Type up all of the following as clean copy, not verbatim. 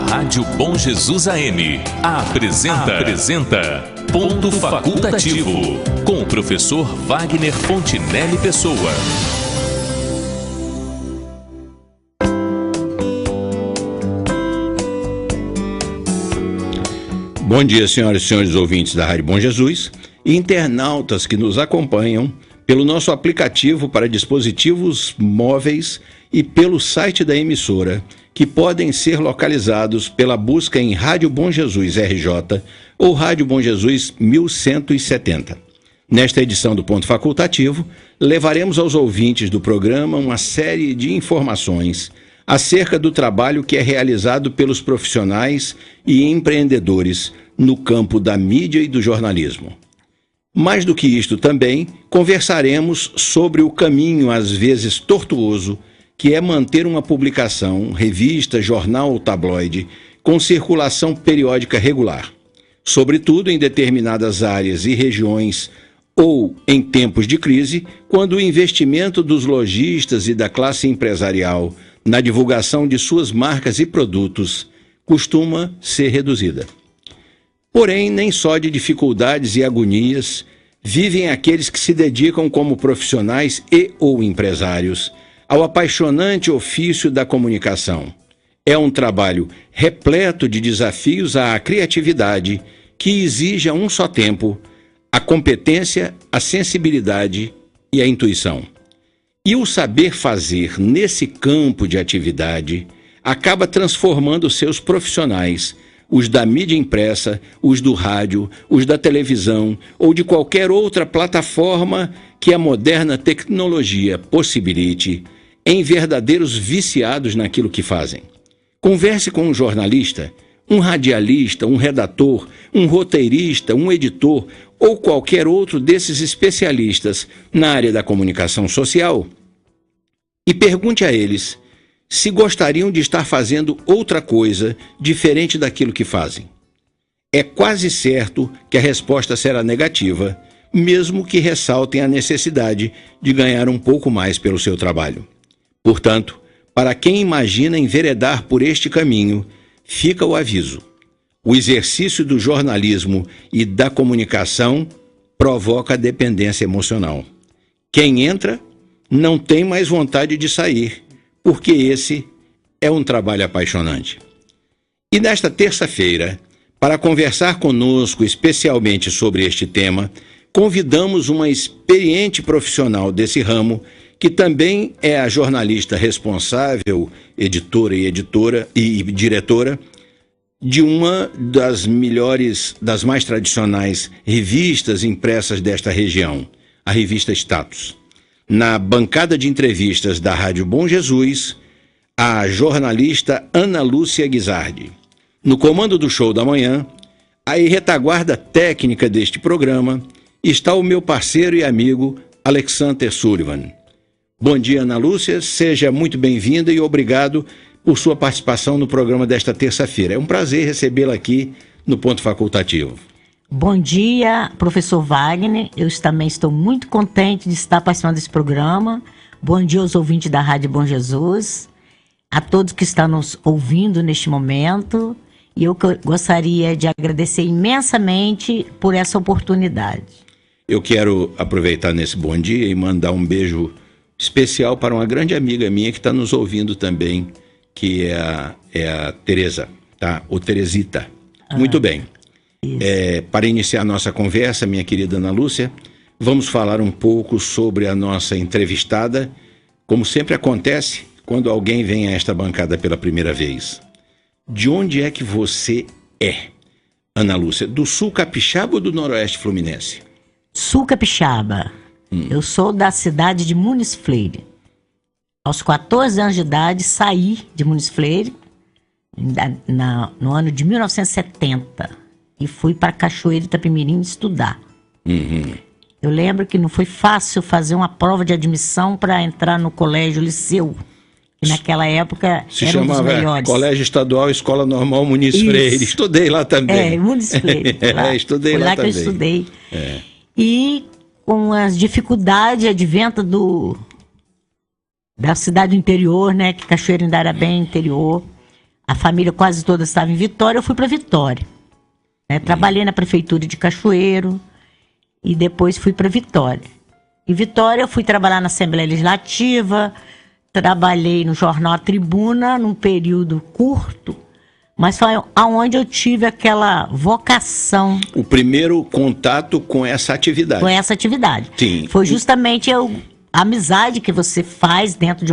Rádio Bom Jesus AM apresenta Ponto Facultativo, com o professor Wagner Fontinelli Pessoa. Bom dia, senhoras e senhores ouvintes da Rádio Bom Jesus e internautas que nos acompanham pelo nosso aplicativo para dispositivos móveis e pelo site da emissora, que podem ser localizados pela busca em Rádio Bom Jesus RJ ou Rádio Bom Jesus 1170. Nesta edição do Ponto Facultativo, levaremos aos ouvintes do programa uma série de informações acerca do trabalho que é realizado pelos profissionais e empreendedores no campo da mídia e do jornalismo. Mais do que isto também, conversaremos sobre o caminho, às vezes tortuoso, que é manter uma publicação, revista, jornal ou tabloide, com circulação periódica regular, sobretudo em determinadas áreas e regiões ou em tempos de crise, quando o investimento dos lojistas e da classe empresarial na divulgação de suas marcas e produtos costuma ser reduzida. Porém, nem só de dificuldades e agonias vivem aqueles que se dedicam como profissionais e ou empresários ao apaixonante ofício da comunicação. É um trabalho repleto de desafios à criatividade que exige a um só tempo a competência, a sensibilidade e a intuição. E o saber fazer nesse campo de atividade acaba transformando seus profissionais, os da mídia impressa, os do rádio, os da televisão ou de qualquer outra plataforma que a moderna tecnologia possibilite, em verdadeiros viciados naquilo que fazem. Converse com um jornalista, um radialista, um redator, um roteirista, um editor ou qualquer outro desses especialistas na área da comunicação social e pergunte a eles se gostariam de estar fazendo outra coisa diferente daquilo que fazem. É quase certo que a resposta será negativa, mesmo que ressaltem a necessidade de ganhar um pouco mais pelo seu trabalho. Portanto, para quem imagina enveredar por este caminho, fica o aviso. O exercício do jornalismo e da comunicação provoca dependência emocional. Quem entra não tem mais vontade de sair, porque esse é um trabalho apaixonante. E nesta terça-feira, para conversar conosco especialmente sobre este tema, convidamos uma experiente profissional desse ramo, que também é a jornalista responsável, editora e diretora de uma das melhores, das mais tradicionais revistas impressas desta região, a revista Status. Na bancada de entrevistas da Rádio Bom Jesus, a jornalista Ana Lúcia Guizardi. No comando do show da manhã, a retaguarda técnica deste programa, está o meu parceiro e amigo Alexander Sullivan. Bom dia, Ana Lúcia, seja muito bem-vinda e obrigado por sua participação no programa desta terça-feira. É um prazer recebê-la aqui no Ponto Facultativo. Bom dia, professor Wagner. Eu também estou muito contente de estar participando desse programa. Bom dia aos ouvintes da Rádio Bom Jesus, a todos que estão nos ouvindo neste momento. E eu gostaria de agradecer imensamente por essa oportunidade. Eu quero aproveitar nesse bom dia e mandar um beijo especial para uma grande amiga minha que está nos ouvindo também, que é a Tereza, tá? Ou Teresita. Muito bem. Para iniciar a nossa conversa, minha querida Ana Lúcia, vamos falar um pouco sobre a nossa entrevistada, como sempre acontece quando alguém vem a esta bancada pela primeira vez. De onde é que você é, Ana Lúcia? Do sul capixaba ou do noroeste fluminense? Sul capixaba. Eu sou da cidade de Muniz Freire. Aos 14 anos de idade, saí de Muniz Freire no ano de 1970 e fui para Cachoeira Itapemirim estudar. Eu lembro que não foi fácil fazer uma prova de admissão para entrar no colégio Liceu. E naquela época se era um dos chamava melhores. Colégio Estadual Escola Normal Muniz Freire. Estudei lá também. Muniz Freire. Estudei foi lá lá também. que eu estudei. E com as dificuldades adventa da cidade do interior, né? Que Cachoeira ainda era bem interior. A família quase toda estava em Vitória, eu fui para Vitória. Né? Trabalhei na prefeitura de Cachoeiro e depois fui para Vitória. Em Vitória eu fui trabalhar na Assembleia Legislativa, trabalhei no jornal A Tribuna num período curto, mas foi aonde eu tive aquela vocação. O primeiro contato com essa atividade. Com essa atividade. Sim. Foi justamente a amizade que você faz dentro de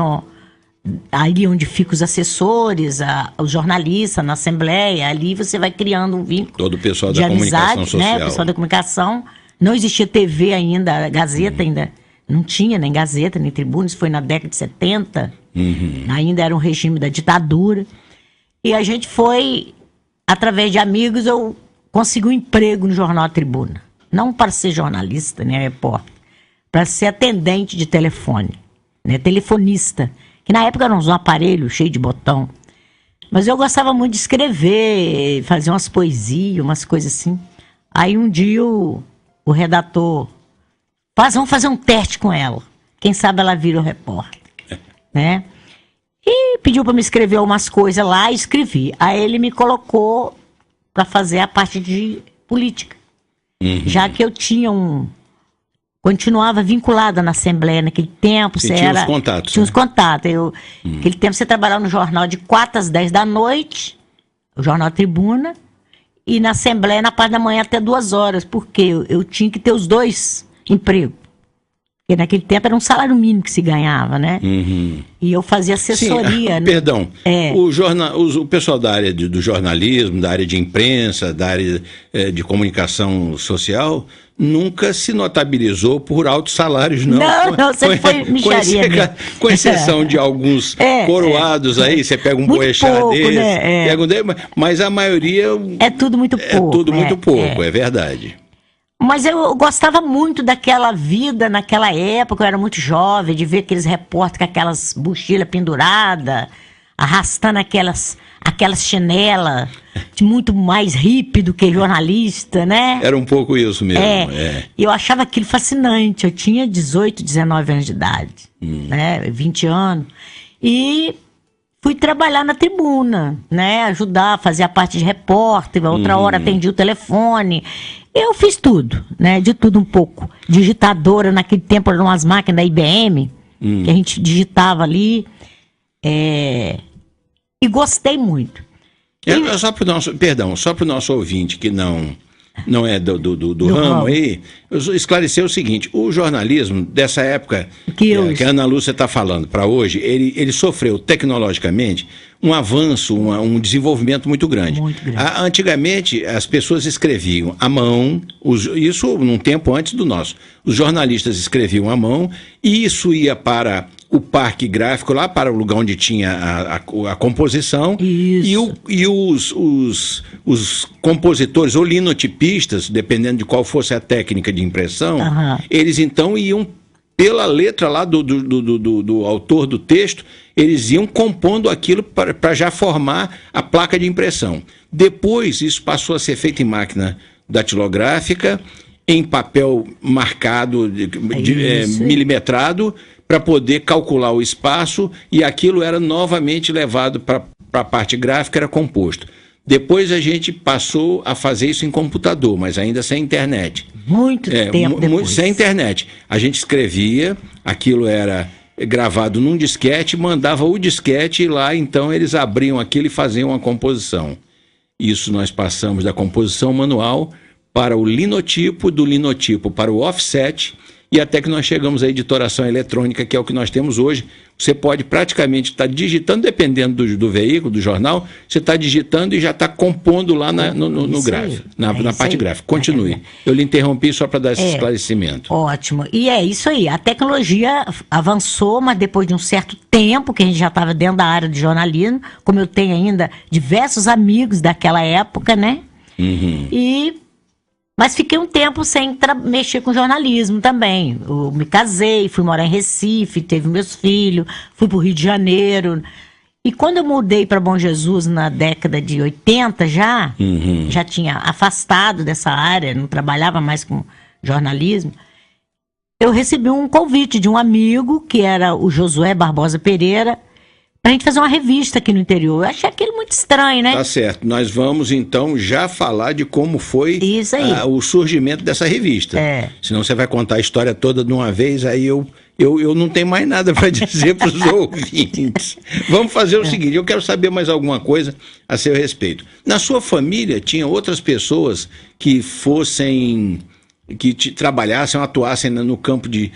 ali onde ficam os assessores, os jornalistas na Assembleia, ali você vai criando um vínculo. Todo o pessoal de da amizade, comunicação social. né? O pessoal da comunicação. Não existia TV ainda, a Gazeta ainda não tinha, nem Gazeta, nem Tribuna, isso foi na década de 70. Ainda era um regime da ditadura. E a gente foi, através de amigos, eu consegui um emprego no jornal A Tribuna. Não para ser jornalista, nem repórter, para ser atendente de telefone, né? Telefonista. Que na época era um aparelho cheio de botão. Mas eu gostava muito de escrever, fazer umas poesias, umas coisas assim. Aí um dia o redator, vamos fazer um teste com ela. Quem sabe ela vira o repórter, né? E pediu para me escrever umas coisas lá e escrevi. Aí ele me colocou para fazer a parte de política. Já que eu tinha continuava vinculada na Assembleia naquele tempo. Você tinha os contatos. Tinha os contatos. Naquele tempo você trabalhava no jornal de 4 às 10 da noite, o jornal Tribuna, e na Assembleia na parte da manhã até 2 horas, porque eu tinha que ter os 2 empregos. Porque naquele tempo era um salário mínimo que se ganhava, né? E eu fazia assessoria. Sim, perdão. O pessoal da área do jornalismo, da área de imprensa, da área de comunicação social, nunca se notabilizou por altos salários, não. Não, sempre foi mixaria. Com exceção de alguns coroados aí, você pega um boechat desse, né? Mas a maioria... É tudo muito pouco. É tudo muito pouco, é verdade. Mas eu gostava muito daquela vida naquela época, eu era muito jovem, de ver aqueles repórteres com aquelas mochilas penduradas, arrastando aquelas chinelas, muito mais hippie do que jornalista, né? Era um pouco isso mesmo. E eu achava aquilo fascinante. Eu tinha 18, 19 anos de idade, né? 20 anos. E fui trabalhar na Tribuna, né? Ajudar, fazer a parte de repórter, outra hora atendi o telefone. Eu fiz tudo, né? De tudo um pouco. Digitadora, naquele tempo eram umas máquinas da IBM, que a gente digitava ali. E gostei muito. Só para o nosso ouvinte que não é do ramo aí, eu esclarecer o seguinte: o jornalismo dessa época que a Ana Lúcia está falando para hoje, ele sofreu tecnologicamente um avanço, um desenvolvimento muito grande. Antigamente as pessoas escreviam à mão, isso num tempo antes do nosso. Os jornalistas escreviam à mão e isso ia para o parque gráfico, lá para o lugar onde tinha a composição. Isso. E os compositores ou linotipistas, dependendo de qual fosse a técnica de impressão, eles então iam pela letra lá do autor do texto, eles iam compondo aquilo para já formar a placa de impressão. Depois isso passou a ser feito em máquina datilográfica, em papel marcado, milimetrado, para poder calcular o espaço, e aquilo era novamente levado para a parte gráfica, era composto. Depois a gente passou a fazer isso em computador, mas ainda sem internet. Muito tempo depois. Sem internet. A gente escrevia, aquilo era gravado num disquete, mandava o disquete e lá então eles abriam aquilo e faziam uma composição. Isso nós passamos da composição manual para o linotipo, do linotipo para o offset, e até que nós chegamos à editoração eletrônica, que é o que nós temos hoje. Você pode praticamente estar digitando, dependendo do veículo, do jornal, você está digitando e já está compondo lá no gráfico, na parte gráfica. Continue. Eu lhe interrompi só para dar esse esclarecimento. Ótimo. E é isso aí. A tecnologia avançou, mas depois de um certo tempo, que a gente já estava dentro da área de jornalismo, como eu tenho ainda diversos amigos daquela época, né? Mas fiquei um tempo sem mexer com jornalismo também. Eu me casei, fui morar em Recife, teve meus filhos, fui para o Rio de Janeiro. E quando eu mudei para Bom Jesus na década de 80 já tinha afastado dessa área, não trabalhava mais com jornalismo, eu recebi um convite de um amigo, que era o Josué Barbosa Pereira, pra gente fazer uma revista aqui no interior. Eu achei aquilo muito estranho, né? Tá certo. Nós vamos, então, já falar de como foi Isso aí. o surgimento dessa revista. Senão você vai contar a história toda de uma vez, aí eu não tenho mais nada para dizer para os ouvintes. Vamos fazer o seguinte, eu quero saber mais alguma coisa a seu respeito. Na sua família, tinha outras pessoas que trabalhassem, atuassem no campo de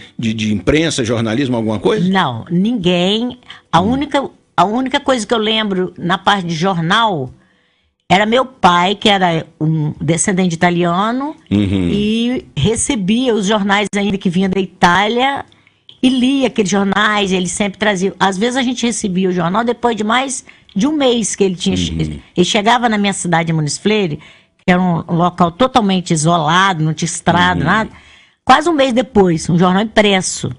imprensa, jornalismo, alguma coisa? Não, ninguém. A única coisa que eu lembro na parte de jornal era meu pai, que era um descendente italiano, e recebia os jornais ainda que vinham da Itália e lia aqueles jornais, ele sempre trazia. Às vezes a gente recebia o jornal depois de mais de um mês que ele tinha. Ele chegava na minha cidade de Muniz Freire, que era um local totalmente isolado, não tinha estrada, nada. Quase um mês depois, um jornal impresso.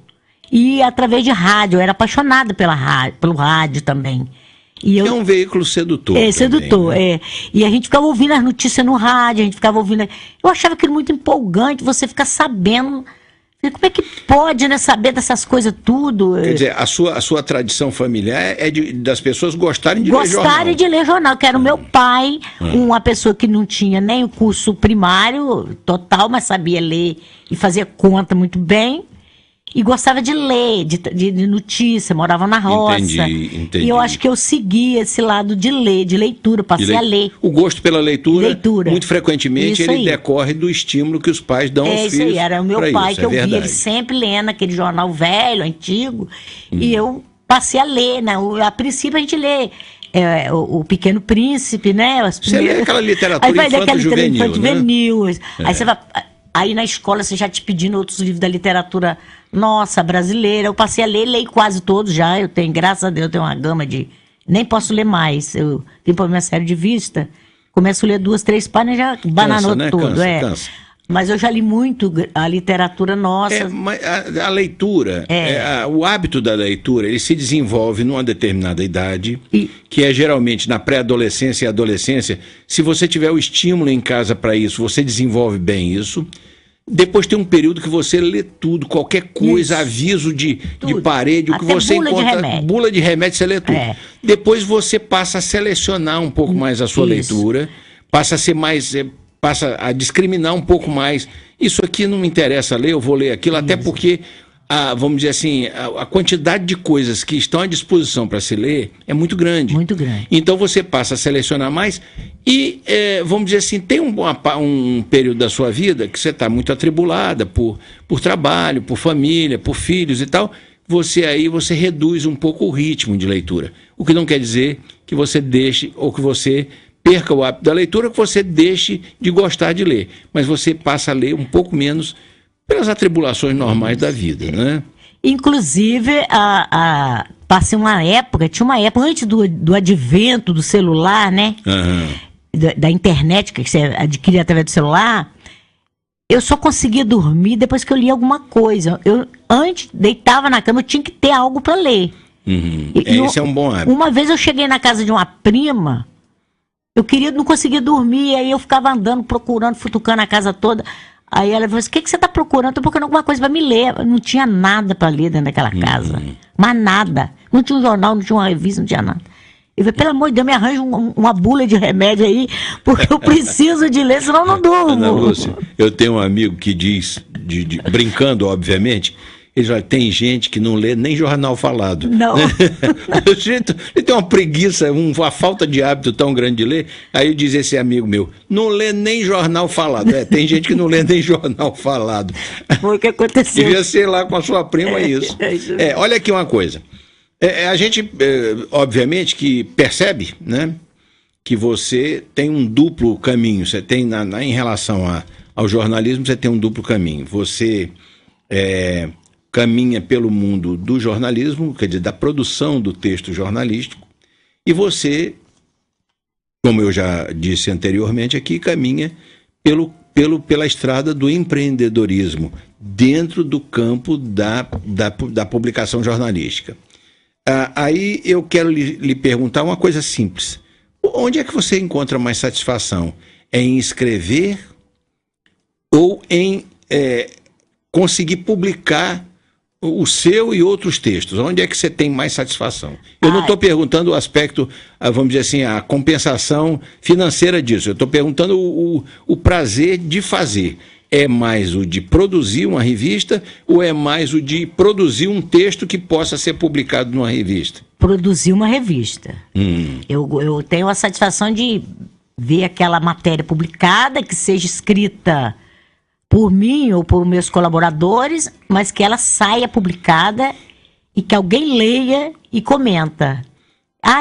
E através de rádio, eu era apaixonada pelo rádio também. É um veículo sedutor. Sedutor, né? E a gente ficava ouvindo as notícias no rádio, a gente ficava ouvindo. Eu achava aquilo muito empolgante, você ficar sabendo. Como é que pode, né, saber dessas coisas tudo? Quer dizer, a sua tradição familiar é das pessoas gostarem de ler jornal. Gostarem de ler jornal, que era o meu pai, uma pessoa que não tinha nem o curso primário total, mas sabia ler e fazia conta muito bem. E gostava de ler, de notícia, morava na roça. Entendi. E eu acho que eu segui esse lado de ler, de leitura, passei a ler. O gosto pela leitura, muito frequentemente, ele decorre do estímulo que os pais dão aos filhos. Isso aí, era o meu pai que eu via ele sempre lendo aquele jornal velho, antigo, e eu passei a ler, né? A princípio a gente lê o Pequeno Príncipe, né? Você lê aquela literatura infanto-juvenil, né? Aí você vai... Aí na escola você já te pedindo outros livros da literatura nossa, brasileira. Eu passei a ler, leio quase todos já. Eu tenho, graças a Deus, eu tenho uma gama de... Nem posso ler mais. Eu tenho problema sério de vista. Começo a ler 2, 3 páginas e já bananou tudo. Cansa. Mas eu já li muito a literatura nossa. Mas a leitura, o hábito da leitura, ele se desenvolve numa determinada idade, que é geralmente na pré-adolescência e adolescência. Se você tiver o estímulo em casa para isso, você desenvolve bem isso. Depois tem um período que você lê tudo, qualquer coisa, aviso de parede, o que você encontra, bula de remédio, você lê tudo. Depois você passa a selecionar um pouco mais a sua leitura, passa a ser mais... passa a discriminar um pouco mais. Isso aqui não me interessa ler, eu vou ler aquilo, até porque, vamos dizer assim, a quantidade de coisas que estão à disposição para se ler é muito grande. Muito grande. Então você passa a selecionar mais e, vamos dizer assim, tem um período da sua vida que você está muito atribulada por trabalho, por família, por filhos e tal. Você reduz um pouco o ritmo de leitura. O que não quer dizer que você deixe ou que você perca o hábito da leitura, que você deixe de gostar de ler. Mas você passa a ler um pouco menos pelas atribulações normais da vida, né? Inclusive, passei tinha uma época antes do advento do celular, né? Da internet, que você adquiria através do celular, eu só conseguia dormir depois que eu lia alguma coisa. Eu, antes, deitava na cama, eu tinha que ter algo para ler. Esse é um bom hábito. Uma vez eu cheguei na casa de uma prima, não conseguia dormir, aí eu ficava andando, procurando, futucando a casa toda. Aí ela falou assim, o que você está procurando? Estou procurando alguma coisa para me ler. Não tinha nada para ler dentro daquela casa. Mas nada. Não tinha um jornal, não tinha uma revista, não tinha nada. Eu falei, pelo amor de Deus, me arranja uma bula de remédio aí, porque eu preciso de ler, senão eu não durmo. Ana Lúcia, eu tenho um amigo que diz, brincando, obviamente, ele já tem gente que não lê nem jornal falado. Não. Ele tem uma preguiça, uma falta de hábito tão grande de ler. Aí diz esse amigo meu, não lê nem jornal falado. Tem gente que não lê nem jornal falado. Foi o que aconteceu. Devia ser lá com a sua prima isso. Olha aqui uma coisa. A gente, obviamente, que percebe, né, que você tem um duplo caminho. Você tem, em relação ao jornalismo, você tem um duplo caminho. Você caminha pelo mundo do jornalismo, quer dizer, da produção do texto jornalístico, e você, como eu já disse anteriormente aqui, caminha pela estrada do empreendedorismo, dentro do campo da publicação jornalística. Aí eu quero lhe perguntar uma coisa simples. Onde é que você encontra mais satisfação? É em escrever ou em conseguir publicar o seu e outros textos, onde é que você tem mais satisfação? Eu não estou perguntando o aspecto, vamos dizer assim, a compensação financeira disso. Eu estou perguntando o prazer de fazer. É mais o de produzir uma revista ou é mais o de produzir um texto que possa ser publicado numa revista? Produzir uma revista. Eu tenho a satisfação de ver aquela matéria publicada, que seja escrita por mim ou por meus colaboradores, mas que ela saia publicada e que alguém leia e comenta.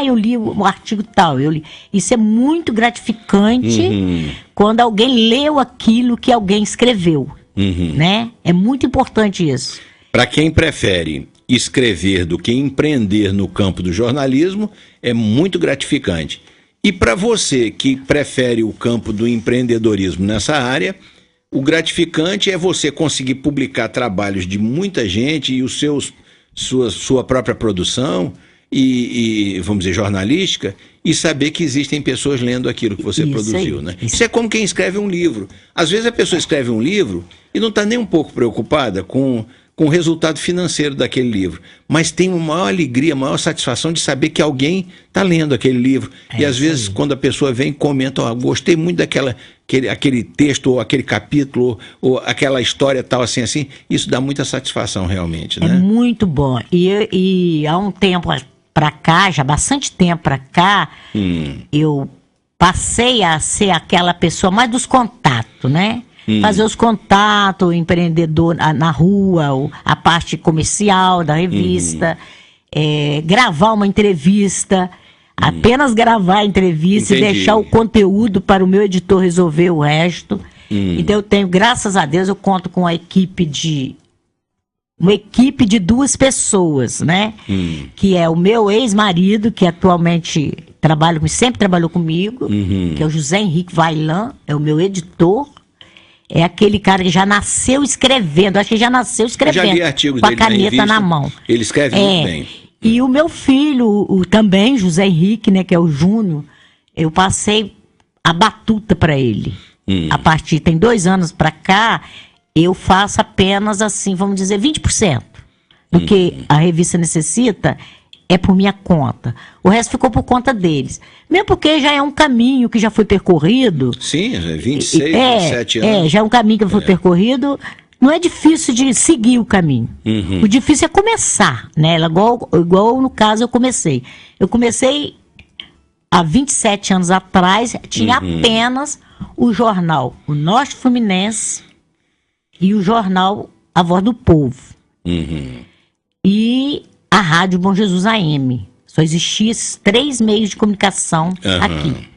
Eu li o artigo tal, eu li. Isso é muito gratificante quando alguém leu aquilo que alguém escreveu, né? É muito importante isso. Para quem prefere escrever do que empreender no campo do jornalismo, é muito gratificante. E para você que prefere o campo do empreendedorismo nessa área, o gratificante é você conseguir publicar trabalhos de muita gente e sua própria produção e, vamos dizer, jornalística, e saber que existem pessoas lendo aquilo que você produziu, né? Isso é como quem escreve um livro. Às vezes a pessoa escreve um livro e não está nem um pouco preocupada com o resultado financeiro daquele livro, mas tem uma maior alegria, maior satisfação de saber que alguém está lendo aquele livro. E às vezes quando a pessoa vem e comenta, gostei muito daquele texto, ou aquele capítulo, ou aquela história tal, assim, isso dá muita satisfação realmente, né? É muito bom. E há um tempo para cá, já bastante tempo para cá, eu passei a ser aquela pessoa mais dos contatos, né? Fazer os contatos, o empreendedor na rua, a parte comercial da revista, gravar uma entrevista, apenas gravar a entrevista. Entendi. E deixar o conteúdo para o meu editor resolver o resto. Então eu tenho, graças a Deus, eu conto com uma equipe de 2 pessoas, né? Que é o meu ex-marido, que atualmente sempre trabalhou comigo, que é o José Henrique Vailan, é o meu editor. É aquele cara que já nasceu escrevendo, acho que já nasceu escrevendo, já li artigos com a dele caneta na mão. Ele escreve muito bem. E o meu filho, também, José Henrique, né, que é o Júnior, eu passei a batuta para ele. Tem 2 anos para cá, eu faço apenas assim, vamos dizer, 20% do que a revista necessita. É por minha conta. O resto ficou por conta deles. Mesmo porque já é um caminho que já foi percorrido. Sim, 26, 27 anos. Já é um caminho que foi percorrido. Não é difícil de seguir o caminho. O difícil é começar, né? Igual no caso eu comecei. Eu comecei há 27 anos atrás, tinha apenas o jornal O Norte Fluminense e o jornal A Voz do Povo. E a Rádio Bom Jesus AM. Só existiam esses 3 meios de comunicação aqui.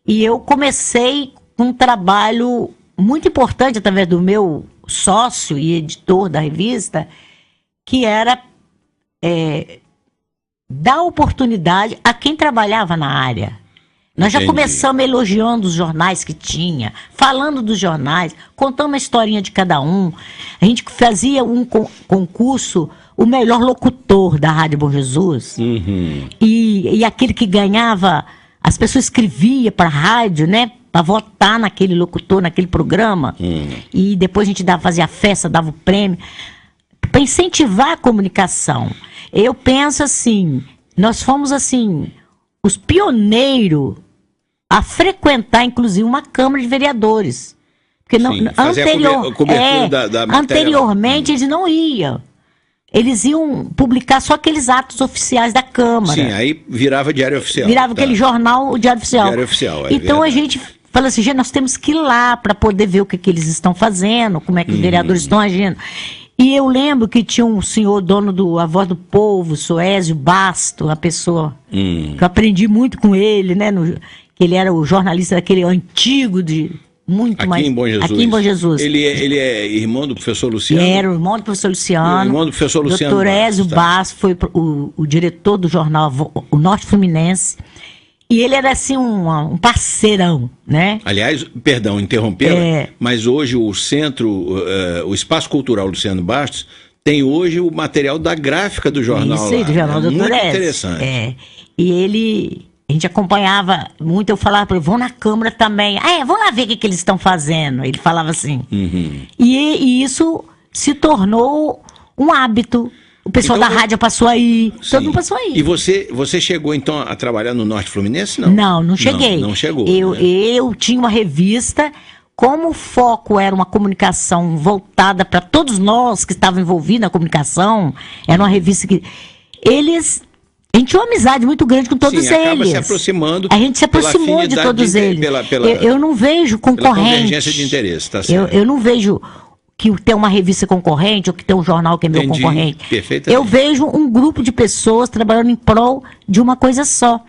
E eu comecei um trabalho muito importante através do meu sócio e editor da revista, que era dar oportunidade a quem trabalhava na área. Nós já começamos elogiando os jornais que tinha, falando dos jornais, contando a historinha de cada um. A gente fazia um concurso, o melhor locutor da Rádio Bom Jesus. E aquele que ganhava, as pessoas escreviam para a rádio, né? Para votar naquele locutor, naquele programa. E depois a gente fazia festa, dava o prêmio. Para incentivar a comunicação. Eu penso assim, nós fomos assim, os pioneiros a frequentar, inclusive, uma Câmara de Vereadores. Porque anteriormente eles não iam. Eles iam publicar só aqueles atos oficiais da Câmara. Sim, aí virava Diário Oficial. Virava aquele jornal, o Diário Oficial. Diário Oficial, então a gente fala assim, gente, nós temos que ir lá para poder ver o que eles estão fazendo, como é que os vereadores estão agindo. E eu lembro que tinha um senhor, dono do A Voz do Povo, Soésio Basto, uma pessoa que eu aprendi muito com ele, né? Que ele era o jornalista daquele antigo Aqui em Bom Jesus. Aqui em Bom Jesus. Ele é irmão do professor Luciano? Era o irmão do professor Luciano. O irmão do professor Luciano. Dr. Ézio Basso foi o diretor do jornal O Norte Fluminense. E ele era assim um parceirão, né? Aliás, perdão, interrompê-la, mas hoje o centro, o Espaço Cultural Luciano Bastos, tem hoje o material da gráfica do jornal. Isso aí, do jornal do Dr. Muito Ézio. interessante. E a gente acompanhava muito, eu falava para ele, vão na Câmara também. Vão lá ver o que eles estão fazendo. Ele falava assim. E isso se tornou um hábito. O pessoal Então, da rádio passou aí, sim. todo mundo passou aí. E você chegou então a trabalhar no Norte Fluminense, não? Não cheguei. Não chegou. Eu tinha uma revista, como o foco era uma comunicação voltada para todos nós que estavam envolvidos na comunicação, era uma revista que a gente tinha uma amizade muito grande com todos Sim, acaba eles. se aproximando. A gente se aproximou de todos eles. Eu não vejo concorrente. Pela convergência de interesse, tá certo. Eu não vejo que tem uma revista concorrente ou que tem um jornal que é meu concorrente. Perfeitamente. Eu vejo um grupo de pessoas trabalhando em prol de uma coisa só,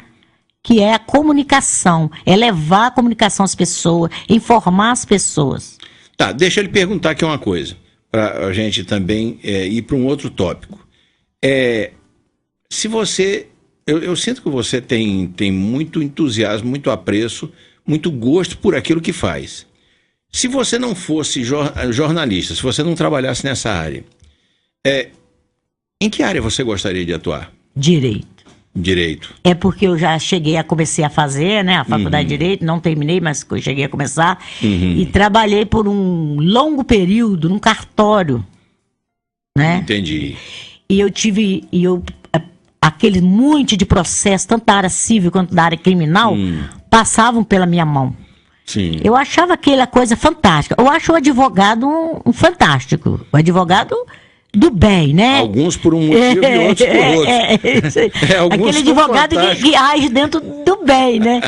que é a comunicação, é levar a comunicação às pessoas, informar as pessoas. Tá, deixa eu lhe perguntar aqui uma coisa, para a gente também ir para um outro tópico. Se você... Eu sinto que você tem muito entusiasmo, muito apreço, muito gosto por aquilo que faz. Se você não fosse jornalista, se você não trabalhasse nessa área, em que área você gostaria de atuar? Direito. É porque eu já comecei a fazer, né, a faculdade de Direito, não terminei, mas eu cheguei a começar, e trabalhei por um longo período num cartório, né? Entendi. E aquele monte de processo, tanto da área civil quanto da área criminal, passavam pela minha mão. Sim. Eu achava aquela coisa fantástica. Eu acho o advogado um fantástico. O advogado do bem, né? Alguns por um motivo e outros por outro. Aquele advogado que age dentro do bem, né?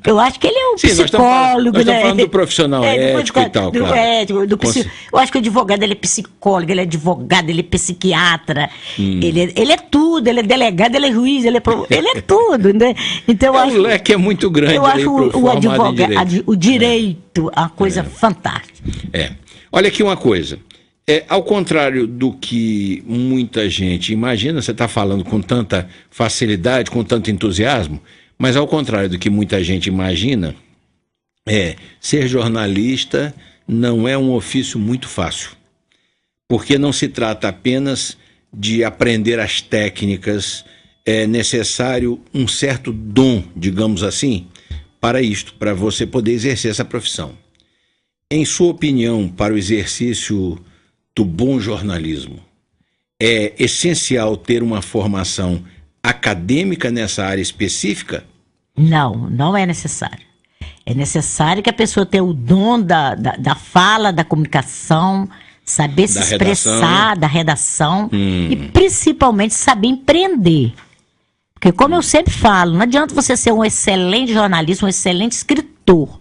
Eu acho que ele é um psicólogo, nós né? estamos falando do profissional ético e tal, claro. Ético, eu acho que o advogado, ele é psicólogo, ele é advogado, ele é psiquiatra, ele é tudo, ele é delegado, ele é juiz, ele é tudo, né? Então, eu acho, o leque é muito grande. Eu acho o direito a coisa fantástica. Olha aqui uma coisa. Ao contrário do que muita gente imagina, você está falando com tanta facilidade, com tanto entusiasmo, mas ao contrário do que muita gente imagina, ser jornalista não é um ofício muito fácil, porque não se trata apenas de aprender as técnicas, é necessário um certo dom, digamos assim, para isto, para você poder exercer essa profissão. Em sua opinião, para o exercício do bom jornalismo, é essencial ter uma formação acadêmica nessa área específica? Não é necessário. É necessário que a pessoa tenha o dom da fala, da comunicação, saber se expressar, da redação e principalmente saber empreender. Porque, como eu sempre falo, não adianta você ser um excelente jornalista, um excelente escritor.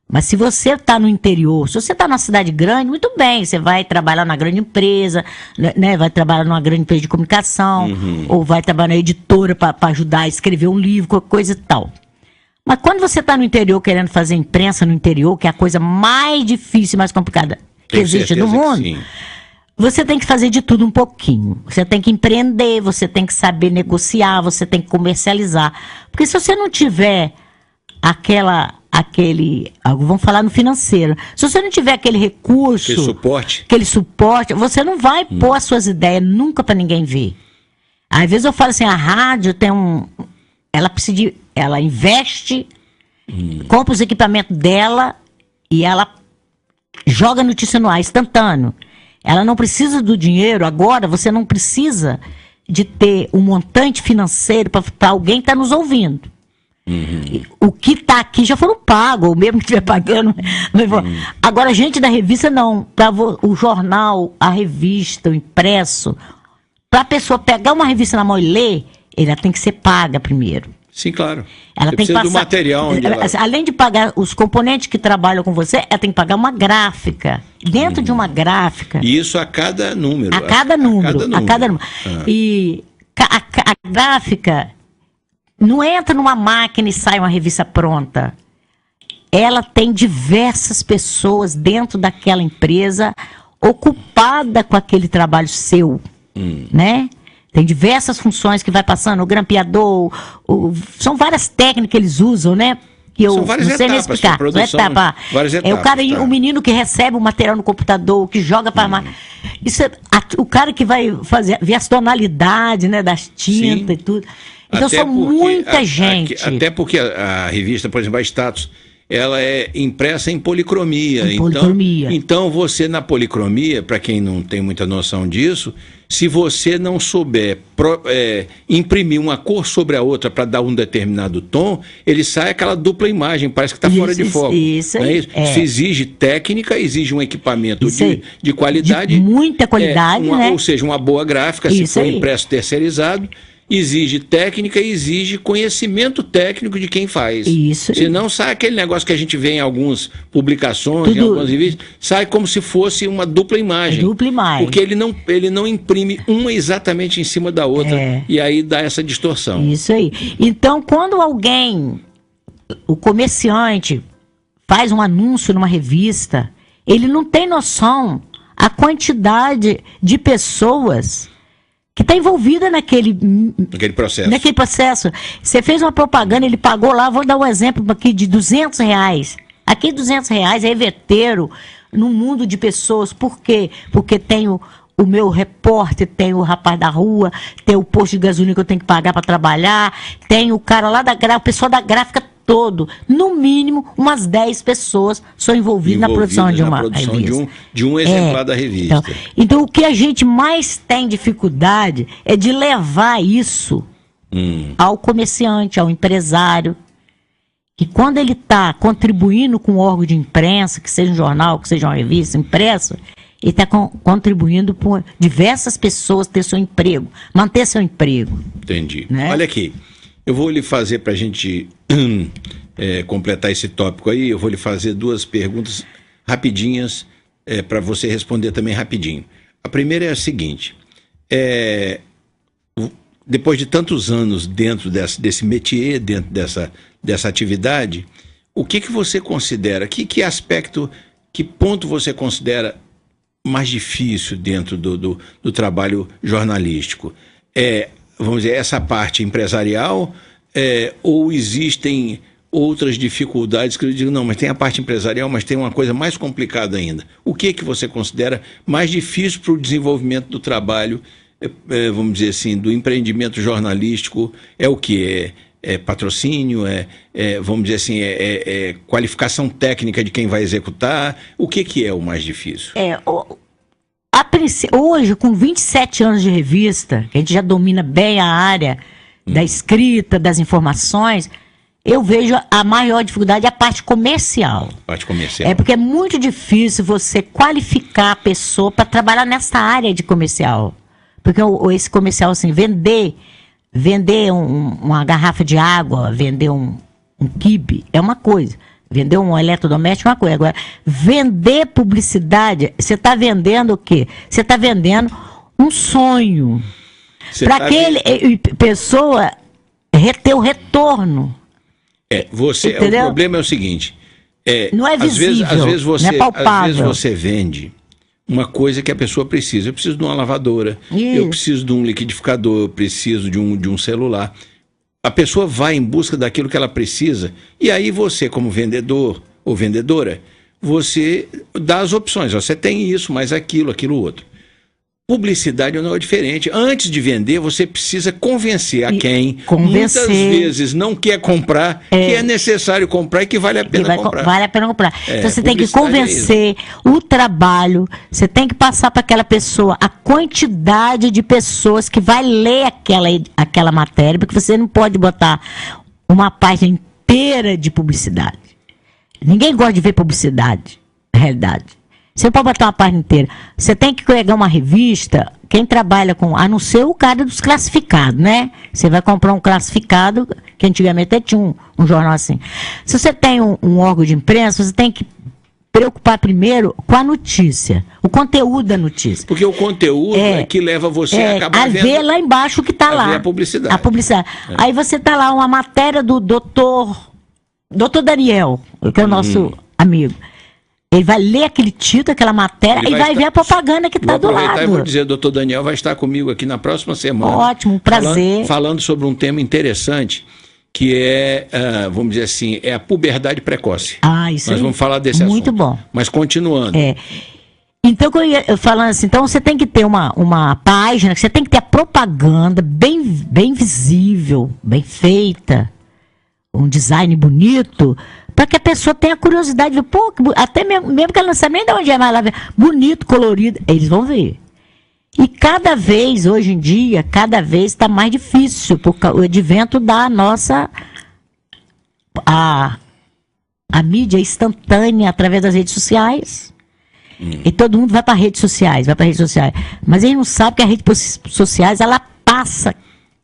Mas se você está no interior, se você está numa cidade grande, muito bem, você vai trabalhar na grande empresa, né, vai trabalhar numa grande empresa de comunicação, ou vai trabalhar na editora para ajudar a escrever um livro, qualquer coisa e tal. Mas quando você está no interior querendo fazer imprensa no interior, que é a coisa mais difícil e mais complicada que existe no mundo, você tem que fazer de tudo um pouquinho. Você tem que empreender, você tem que saber negociar, você tem que comercializar. Porque se você não tiver vamos falar no financeiro, se você não tiver aquele recurso, aquele suporte, você não vai pôr as suas ideias nunca para ninguém ver. Às vezes eu falo assim, a rádio tem ela investe, compra os equipamentos dela e ela joga notícia no ar, instantâneo. Ela não precisa do dinheiro agora, você não precisa de ter um montante financeiro para alguém que está nos ouvindo. O que está aqui já foram pagos, ou mesmo que estiver pagando. Agora, a gente da revista não. Para o jornal, a revista, o impresso, para a pessoa pegar uma revista na mão e ler, ela tem que ser paga primeiro. Sim, claro. Ela tem que passar, do material. Além de pagar os componentes que trabalham com você, ela tem que pagar uma gráfica. Dentro de uma gráfica. E isso a cada número. A cada número. E a gráfica não entra numa máquina e sai uma revista pronta. Ela tem diversas pessoas dentro daquela empresa ocupada com aquele trabalho seu, né? Tem diversas funções que vai passando, o grampeador, são várias técnicas que eles usam, né? Que eu não sei nem explicar. Várias etapas, o menino que recebe o material no computador, que joga para o cara que vai ver as tonalidades, né, das tintas e tudo. Então são muita gente. Até porque a revista, por exemplo, a Status, ela é impressa em policromia. Em policromia. Então você na policromia, para quem não tem muita noção disso, se você não souber imprimir uma cor sobre a outra para dar um determinado tom, ele sai aquela dupla imagem, parece que está fora de foco. Isso, não é isso? Isso exige técnica, exige um equipamento de qualidade. De muita qualidade, né? Ou seja, uma boa gráfica, se for impresso terceirizado. Exige técnica e exige conhecimento técnico de quem faz. Isso. Senão sai aquele negócio que a gente vê em algumas publicações, em algumas revistas, sai como se fosse uma dupla imagem. Dupla imagem. Porque ele não imprime uma exatamente em cima da outra. E aí dá essa distorção. Isso aí. Então, quando o comerciante, faz um anúncio numa revista, ele não tem noção a quantidade de pessoas que está envolvida naquele processo. Você fez uma propaganda, ele pagou lá, vou dar um exemplo aqui de R$200. Aqui R$200 é reverteram num mundo de pessoas. Por quê? Porque tem o meu repórter, tem o rapaz da rua, tem o posto de gasolina que eu tenho que pagar para trabalhar, tem o cara lá da gráfica, o pessoal da gráfica todo. No mínimo, umas 10 pessoas são envolvidas na produção de uma revista. De um exemplar da revista. Então, o que a gente mais tem dificuldade é de levar isso ao comerciante, ao empresário, que quando ele está contribuindo com um órgão de imprensa, que seja um jornal, que seja uma revista impressa, ele está contribuindo por diversas pessoas ter seu emprego, manter seu emprego. Entendi. Né? Olha aqui. Eu vou lhe fazer, para a gente completar esse tópico aí, eu vou lhe fazer 2 perguntas rapidinhas, para você responder também rapidinho. A primeira é a seguinte, depois de tantos anos dentro desse métier, dentro dessa atividade, o que você considera, que aspecto, que ponto você considera mais difícil dentro do trabalho jornalístico? Vamos dizer, essa parte empresarial, ou existem outras dificuldades que eu digo, não, mas tem a parte empresarial, mas tem uma coisa mais complicada ainda. O que você considera mais difícil para o desenvolvimento do trabalho, vamos dizer assim, do empreendimento jornalístico? É o que? É patrocínio? Vamos dizer assim, qualificação técnica de quem vai executar? O que é o mais difícil? Hoje, com 27 anos de revista, que a gente já domina bem a área da escrita, das informações, eu vejo a maior dificuldade a parte comercial. Porque é muito difícil você qualificar a pessoa para trabalhar nessa área de comercial. Porque esse comercial, assim, vender uma garrafa de água, vender um quibe, é uma coisa. Vender um eletrodoméstico é uma coisa. Agora, vender publicidade, você está vendendo o quê? Você está vendendo um sonho. Para aquele pessoa ter o retorno. O problema é o seguinte. Não é visível, às vezes não é palpável. Às vezes você vende uma coisa que a pessoa precisa. Eu preciso de uma lavadora, eu preciso de um liquidificador, eu preciso de um celular. A pessoa vai em busca daquilo que ela precisa, e aí você, como vendedor ou vendedora, você dá as opções. Você tem isso, mas aquilo outro. Publicidade não é diferente. Antes de vender, você precisa convencer a quem muitas vezes não quer comprar, que é necessário comprar e que vale a pena comprar. Vale a pena comprar. Então você tem que convencer o trabalho, você tem que passar para aquela pessoa a quantidade de pessoas que vai ler aquela matéria, porque você não pode botar uma página inteira de publicidade. Ninguém gosta de ver publicidade, na realidade. Você não pode botar uma página inteira. Você tem que pegar uma revista, quem trabalha com, a não ser o cara dos classificados, né? Você vai comprar um classificado, que antigamente até tinha um jornal assim. Se você tem um órgão de imprensa, você tem que preocupar primeiro com a notícia, o conteúdo da notícia. Porque o conteúdo é que leva você a acabar vendo... ver lá embaixo o que está lá. Ver a publicidade. A publicidade. Aí você está lá, uma matéria do doutor Daniel, que é o nosso amigo. Ele vai ler aquele título, aquela matéria, e vai ver a propaganda que está do lado. Eu vou dizer, o doutor Daniel vai estar comigo aqui na próxima semana. Ótimo, um prazer. Falando sobre um tema interessante, que é, vamos dizer assim, é a puberdade precoce. Isso Nós vamos falar desse assunto. Muito bom. Mas continuando. Então, eu falando assim, então você tem que ter uma página, você tem que ter a propaganda bem visível, bem feita. um design bonito, para que a pessoa tenha curiosidade de ver, pô, até mesmo que ela não sabe nem de onde é, mas ela vê bonito, colorido, eles vão ver. E cada vez, hoje em dia, está mais difícil, por o advento da nossa a mídia instantânea através das redes sociais. E todo mundo vai para redes sociais, Mas ele não sabe que as redes sociais, ela passa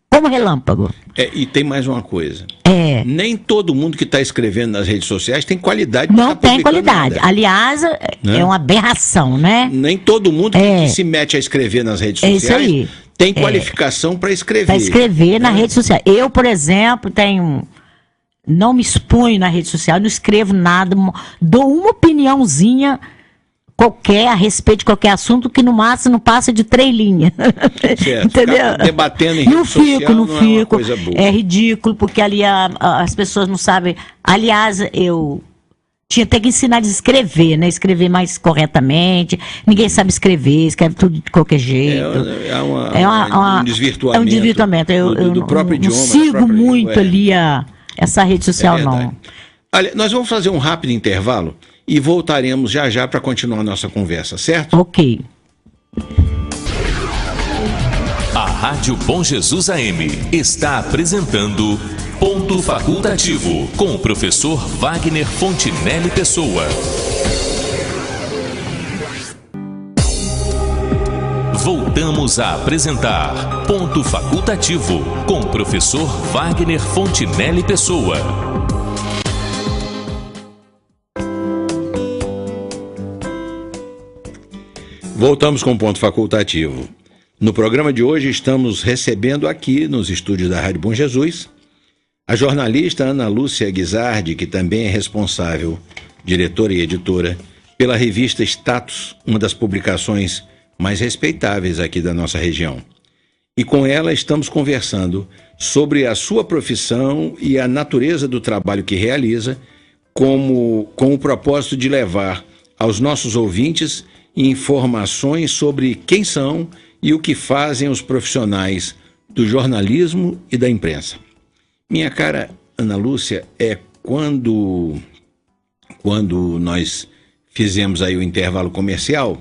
como relâmpago. E tem mais uma coisa. Nem todo mundo que está escrevendo nas redes sociais tem qualidade. Não tem qualidade. Nada. Aliás, é uma aberração, né? Nem todo mundo que se mete a escrever nas redes sociais tem qualificação para escrever. Para escrever na rede social. Eu, por exemplo, não me exponho na rede social, não escrevo nada, dou uma opiniãozinha qualquer a respeito de qualquer assunto que no máximo não passa de 3 linhas. Certo. Entendeu? Debatendo em rede social não fico. É uma coisa boa. É ridículo, porque ali as pessoas não sabem. Aliás, eu tinha até que ensinar a escrever, né? Escrever mais corretamente. Ninguém sabe escrever, escreve tudo de qualquer jeito. Um desvirtuamento. É um desvirtuamento. Do próprio idioma. Não sigo muito ali essa rede social, não. Olha, nós vamos fazer um rápido intervalo e voltaremos já para continuar a nossa conversa, certo? Ok. A Rádio Bom Jesus AM está apresentando Ponto Facultativo com o professor Wagner Fontinelli Pessoa. Voltamos a apresentar Ponto Facultativo com o professor Wagner Fontinelli Pessoa. Voltamos com o Ponto Facultativo. No programa de hoje estamos recebendo aqui nos estúdios da Rádio Bom Jesus a jornalista Ana Lúcia Guizardi, que também é responsável, diretora e editora, pela revista Status, uma das publicações mais respeitáveis aqui da nossa região. E com ela estamos conversando sobre a sua profissão e a natureza do trabalho que realiza, com o propósito de levar aos nossos ouvintes informações sobre quem são e o que fazem os profissionais do jornalismo e da imprensa. Minha cara Ana Lúcia, quando nós fizemos aí o intervalo comercial,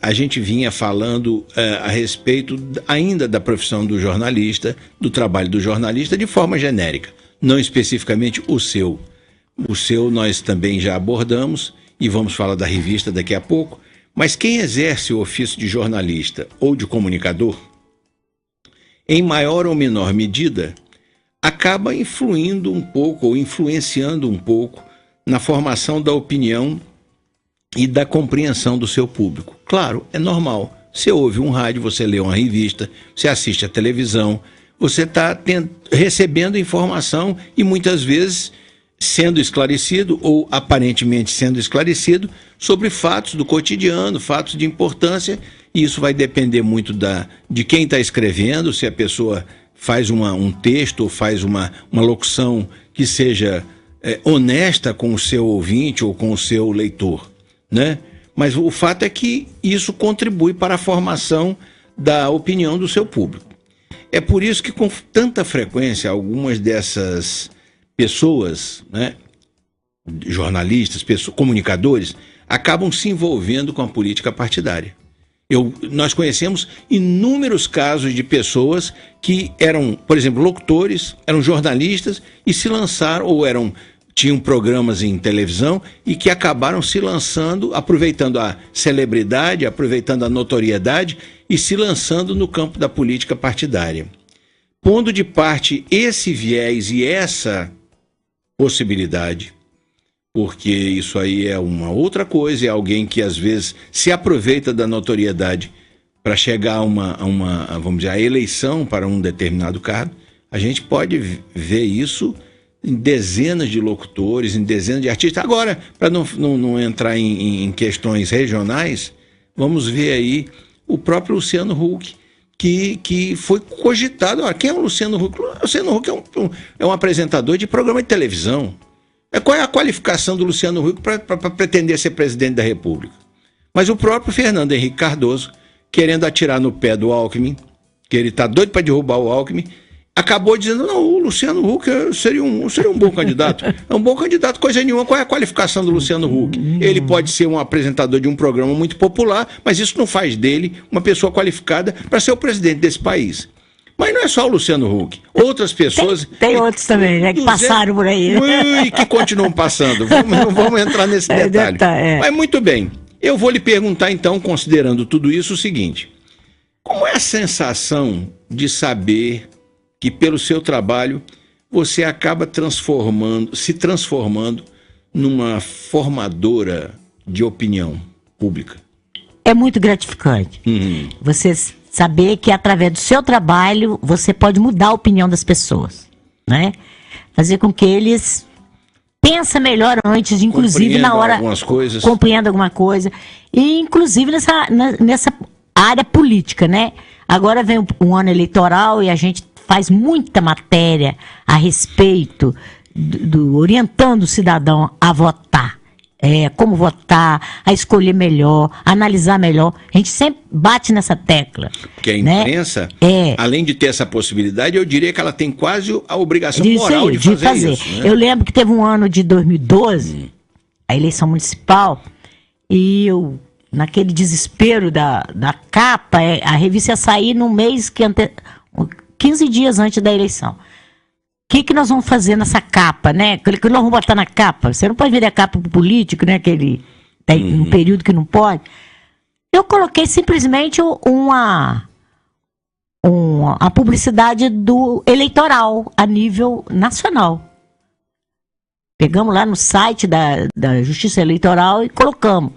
a gente vinha falando a respeito ainda da profissão do jornalista, do trabalho do jornalista de forma genérica, não especificamente o seu. O seu nós também já abordamos e vamos falar da revista daqui a pouco, mas quem exerce o ofício de jornalista ou de comunicador, em maior ou menor medida, acaba influindo um pouco ou influenciando um pouco na formação da opinião e da compreensão do seu público. Claro, é normal. Você ouve um rádio, você lê uma revista, você assiste a televisão, você está recebendo informação e muitas vezes sendo esclarecido ou aparentemente sendo esclarecido sobre fatos do cotidiano, fatos de importância, e isso vai depender muito de quem está escrevendo, se a pessoa faz um texto ou faz uma locução que seja honesta com o seu ouvinte ou com o seu leitor, né? Mas o fato é que isso contribui para a formação da opinião do seu público. É por isso que com tanta frequência algumas dessas pessoas, né, jornalistas, comunicadores, acabam se envolvendo com a política partidária. Nós conhecemos inúmeros casos de pessoas que eram, por exemplo, locutores, eram jornalistas e se lançaram, ou tinham programas em televisão e que acabaram se lançando, aproveitando a celebridade, aproveitando a notoriedade e se lançando no campo da política partidária. Pondo de parte esse viés e essa possibilidade, porque isso aí é uma outra coisa, é alguém que às vezes se aproveita da notoriedade para chegar vamos dizer, a eleição para um determinado cargo. A gente pode ver isso em dezenas de locutores, em dezenas de artistas. Agora, para não entrar em questões regionais, vamos ver aí o próprio Luciano Huck, que foi cogitado. Quem é o Luciano Huck? O Luciano Huck é um apresentador de programa de televisão. Qual é a qualificação do Luciano Huck para pretender ser presidente da República? Mas o próprio Fernando Henrique Cardoso, querendo atirar no pé do Alckmin, que ele está doido para derrubar o Alckmin, acabou dizendo, não, o Luciano Huck seria um bom candidato. É um bom candidato, coisa nenhuma. Qual é a qualificação do Luciano Huck? Ele pode ser um apresentador de um programa muito popular, mas isso não faz dele uma pessoa qualificada para ser o presidente desse país. Mas não é só o Luciano Huck. Outras pessoas... Tem outros também, né, que passaram por aí. E que continuam passando. Não vamos entrar nesse detalhe. Mas muito bem. Eu vou lhe perguntar, então, considerando tudo isso, o seguinte. Como é a sensação de saber que, pelo seu trabalho, você acaba se transformando numa formadora de opinião pública? É muito gratificante. Você saber que, através do seu trabalho, você pode mudar a opinião das pessoas, né? Fazer com que eles pensem melhor antes, inclusive na hora... Compreendam alguma coisa. E, inclusive, nessa área política, né? Agora vem um ano eleitoral e a gente faz muita matéria a respeito orientando o cidadão a votar. Como votar, a escolher melhor, analisar melhor. A gente sempre bate nessa tecla. Porque a imprensa, além de ter essa possibilidade, eu diria que ela tem quase a obrigação moral de fazer isso. Né? Eu lembro que teve um ano de 2012, a eleição municipal, e eu, naquele desespero da capa, a revista ia sair no mês 15 dias antes da eleição. O que nós vamos fazer nessa capa, né? O que nós vamos botar na capa? Você não pode vender a capa pro político, né? Que ele tem um período que não pode. Eu coloquei simplesmente uma publicidade do eleitoral a nível nacional. Pegamos lá no site da Justiça Eleitoral e colocamos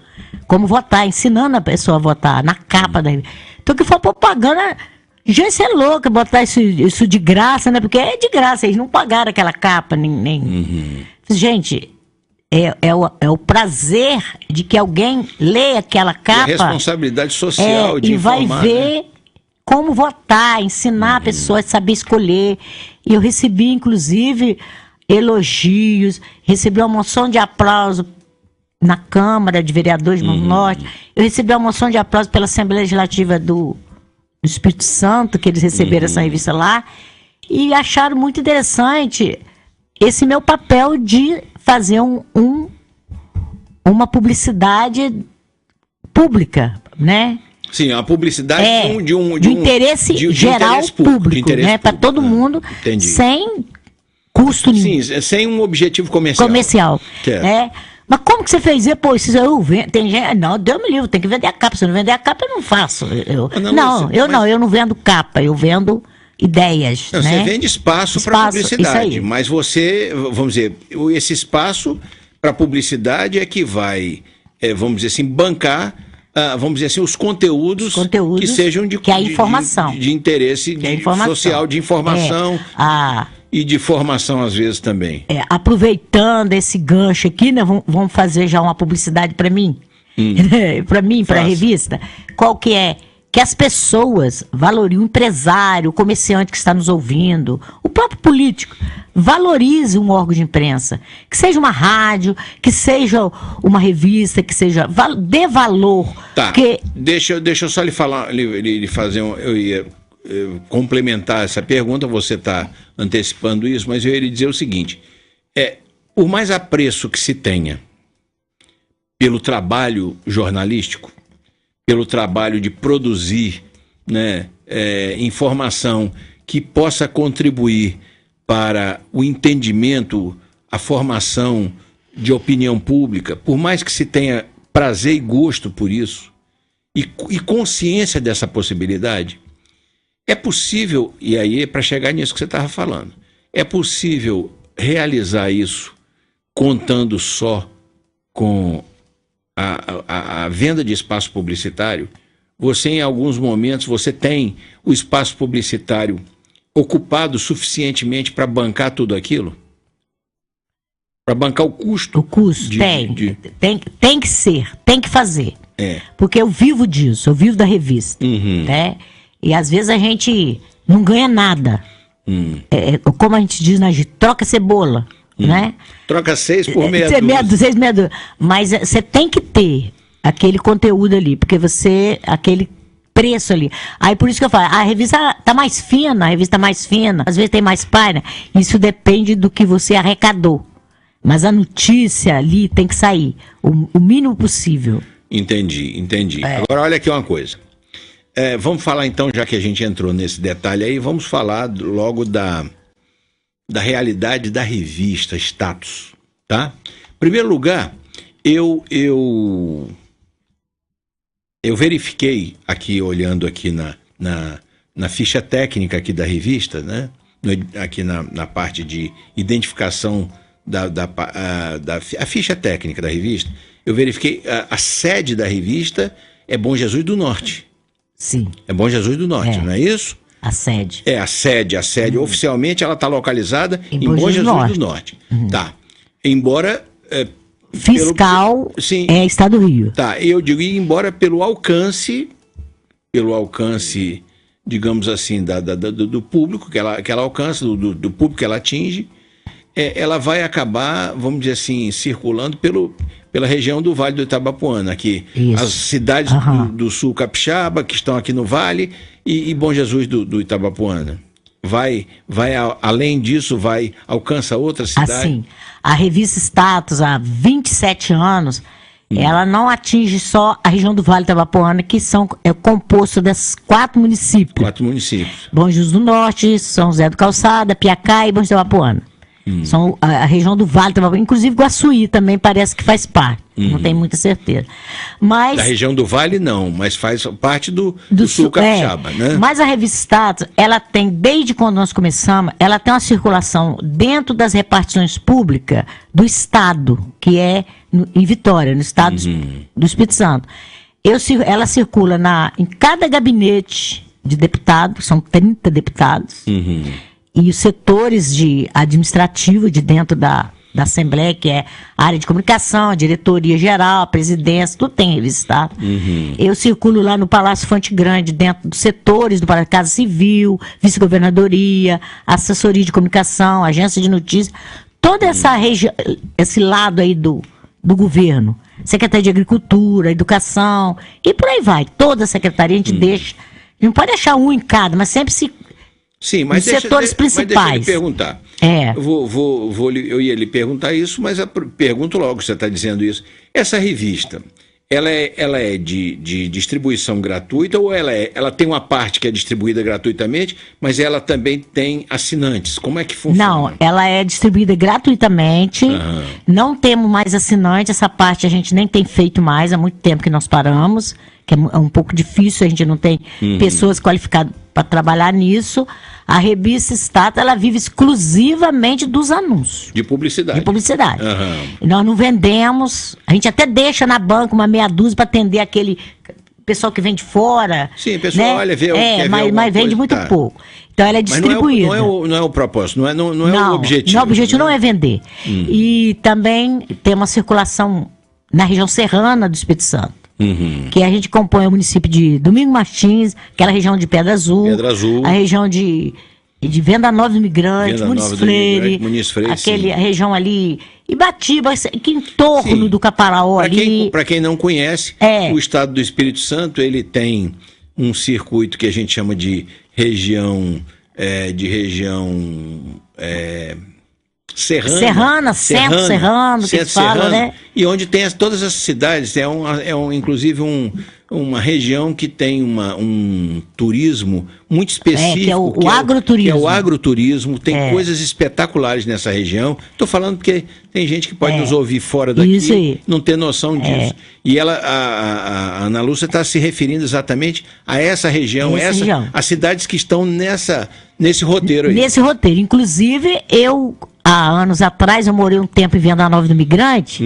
como votar, ensinando a pessoa a votar na capa da revista. Então, que foi propaganda... Gente, você é louca botar isso de graça, né? Porque é de graça, eles não pagaram aquela capa, nem... Gente, é o prazer de que alguém lê aquela capa... E a responsabilidade social de informar, e vai ver como votar, ensinar a pessoa a saber escolher. E eu recebi, inclusive, elogios, recebi uma moção de aplauso na Câmara de Vereadores do Norte, eu recebi uma moção de aplauso pela Assembleia Legislativa do Espírito Santo, que eles receberam essa revista lá, e acharam muito interessante esse meu papel de fazer uma publicidade pública, né? Sim, a publicidade de interesse geral público, né? Para todo mundo, sem custo nenhum. Sim, sem um objetivo comercial. Né? Mas como que você fez isso? Pô, isso eu vendo. Tem gente. Não, Deus me livre, tem que vender a capa. Se eu não vender a capa, eu não faço. Eu não vendo capa, eu vendo ideias. Não, né? Você vende espaço para publicidade, mas você, vamos dizer, esse espaço para publicidade é que vai, vamos dizer assim, bancar, vamos dizer assim, os conteúdos que sejam de informação. De interesse social, de informação. E de formação, às vezes, também. Aproveitando esse gancho aqui, né, vamos fazer já uma publicidade para mim? Para mim, para a revista? Qual que é? Que as pessoas valorizem o empresário, o comerciante que está nos ouvindo, o próprio político, valorize um órgão de imprensa. Que seja uma rádio, que seja uma revista, que seja... Dê valor. Tá, deixa eu só lhe falar, lhe fazer eu ia... complementar essa pergunta, você está antecipando isso, mas eu ia lhe dizer o seguinte, por mais apreço que se tenha pelo trabalho jornalístico, pelo trabalho de produzir, né, informação que possa contribuir para o entendimento, a formação de opinião pública, por mais que se tenha prazer e gosto por isso, e consciência dessa possibilidade, é possível, e aí é para chegar nisso que você estava falando, é possível realizar isso contando só com a venda de espaço publicitário? Você, em alguns momentos, você tem o espaço publicitário ocupado suficientemente para bancar tudo aquilo? Para bancar o custo? O custo, tem que ser, tem que fazer. Porque eu vivo disso, eu vivo da revista, né? E às vezes a gente não ganha nada. Como a gente diz, troca cebola, né? Troca 6 por meia dúzia. 6 meia dúzia. Mas você tem que ter aquele conteúdo ali, porque aquele preço ali. Aí por isso que eu falo, a revista tá mais fina, às vezes tem mais página. Isso depende do que você arrecadou. Mas a notícia ali tem que sair o mínimo possível. Entendi. Agora olha aqui uma coisa. Vamos falar então, já que a gente entrou nesse detalhe aí, vamos falar logo da realidade da revista Status, tá? Em primeiro lugar, eu verifiquei aqui, olhando aqui na ficha técnica aqui da revista, né? Aqui na parte de identificação a ficha técnica da revista, eu verifiquei a sede da revista é Bom Jesus do Norte. Sim. É Bom Jesus do Norte, não é isso? A sede. A sede. Oficialmente ela está localizada em Bom Jesus do Norte. Tá. Embora... fiscal é Estado do Rio. Tá, eu digo, embora pelo alcance, digamos assim, do público que ela alcança, do público que ela atinge, ela vai acabar, vamos dizer assim, circulando pela região do Vale do Itabapoana, aqui. Isso. As cidades do sul capixaba, que estão aqui no Vale, e Bom Jesus do Itabapoana. Além disso, alcança outras cidades? Assim, a revista Status, há 27 anos, ela não atinge só a região do Vale do Itabapoana, que é composto desses 4 municípios. 4 municípios. Bom Jesus do Norte, São José do Calçada, Piacá e Bom Jesus do Itabapoana. São a região do Vale do Itabapoana, inclusive Guaçuí também parece que faz parte, não tenho muita certeza. Mas, da região do Vale não, mas faz parte do sul capixaba, né? Mas a revista Status, ela tem, desde quando nós começamos, ela tem uma circulação dentro das repartições públicas do Estado, que é em Vitória, no Estado do Espírito Santo. Ela circula em cada gabinete de deputado, são 30 deputados, e os setores administrativos de dentro da Assembleia, que é a área de comunicação, a diretoria geral, a presidência, tudo tem revista. Eu circulo lá no Palácio Fonte Grande, dentro dos setores do Palácio Casa Civil, vice-governadoria, assessoria de comunicação, agência de notícias, toda essa região, esse lado aí do governo, Secretaria de Agricultura, Educação, e por aí vai. Toda a secretaria a gente deixa, não pode deixar um em cada, mas sempre Sim, mas setores principais. Mas deixa eu lhe perguntar. Eu ia lhe perguntar isso, mas eu pergunto logo, você está dizendo isso. Essa revista, ela é de distribuição gratuita ou ela tem uma parte que é distribuída gratuitamente, mas ela também tem assinantes? Como é que funciona? Não, ela é distribuída gratuitamente, não temos mais assinantes, essa parte a gente nem tem feito mais, há muito tempo que nós paramos, que é um pouco difícil, a gente não tem pessoas qualificadas para trabalhar nisso. A revista Status, ela vive exclusivamente dos anúncios. De publicidade. Nós não vendemos, a gente até deixa na banca uma meia dúzia para atender aquele pessoal que vem de fora. Sim, o pessoal olha, vê mas vende muito pouco. Então ela é distribuída. Mas não é o propósito, não é o objetivo. O objetivo não é vender. E também tem uma circulação na região serrana do Espírito Santo. Que a gente compõe o município de Domingo Martins, aquela região de Pedra Azul, a região de Venda Nova do Imigrante, Muniz Freire, a região ali, Ibatiba, que em torno do Caparaó ali. Para quem não conhece, o estado do Espírito Santo, ele tem um circuito que a gente chama de região serrana, centro serrano, que se fala, né? E onde tem todas as cidades, inclusive uma região que tem um turismo muito específico. Que é o agroturismo. Que é o agroturismo, tem coisas espetaculares nessa região. Estou falando porque tem gente que pode nos ouvir fora daqui, não ter noção disso. E a Ana Lúcia está se referindo exatamente a essa região, as cidades que estão nesse roteiro aí. Nesse roteiro. Inclusive, há anos atrás, eu morei um tempo em Venda Nova do Imigrante,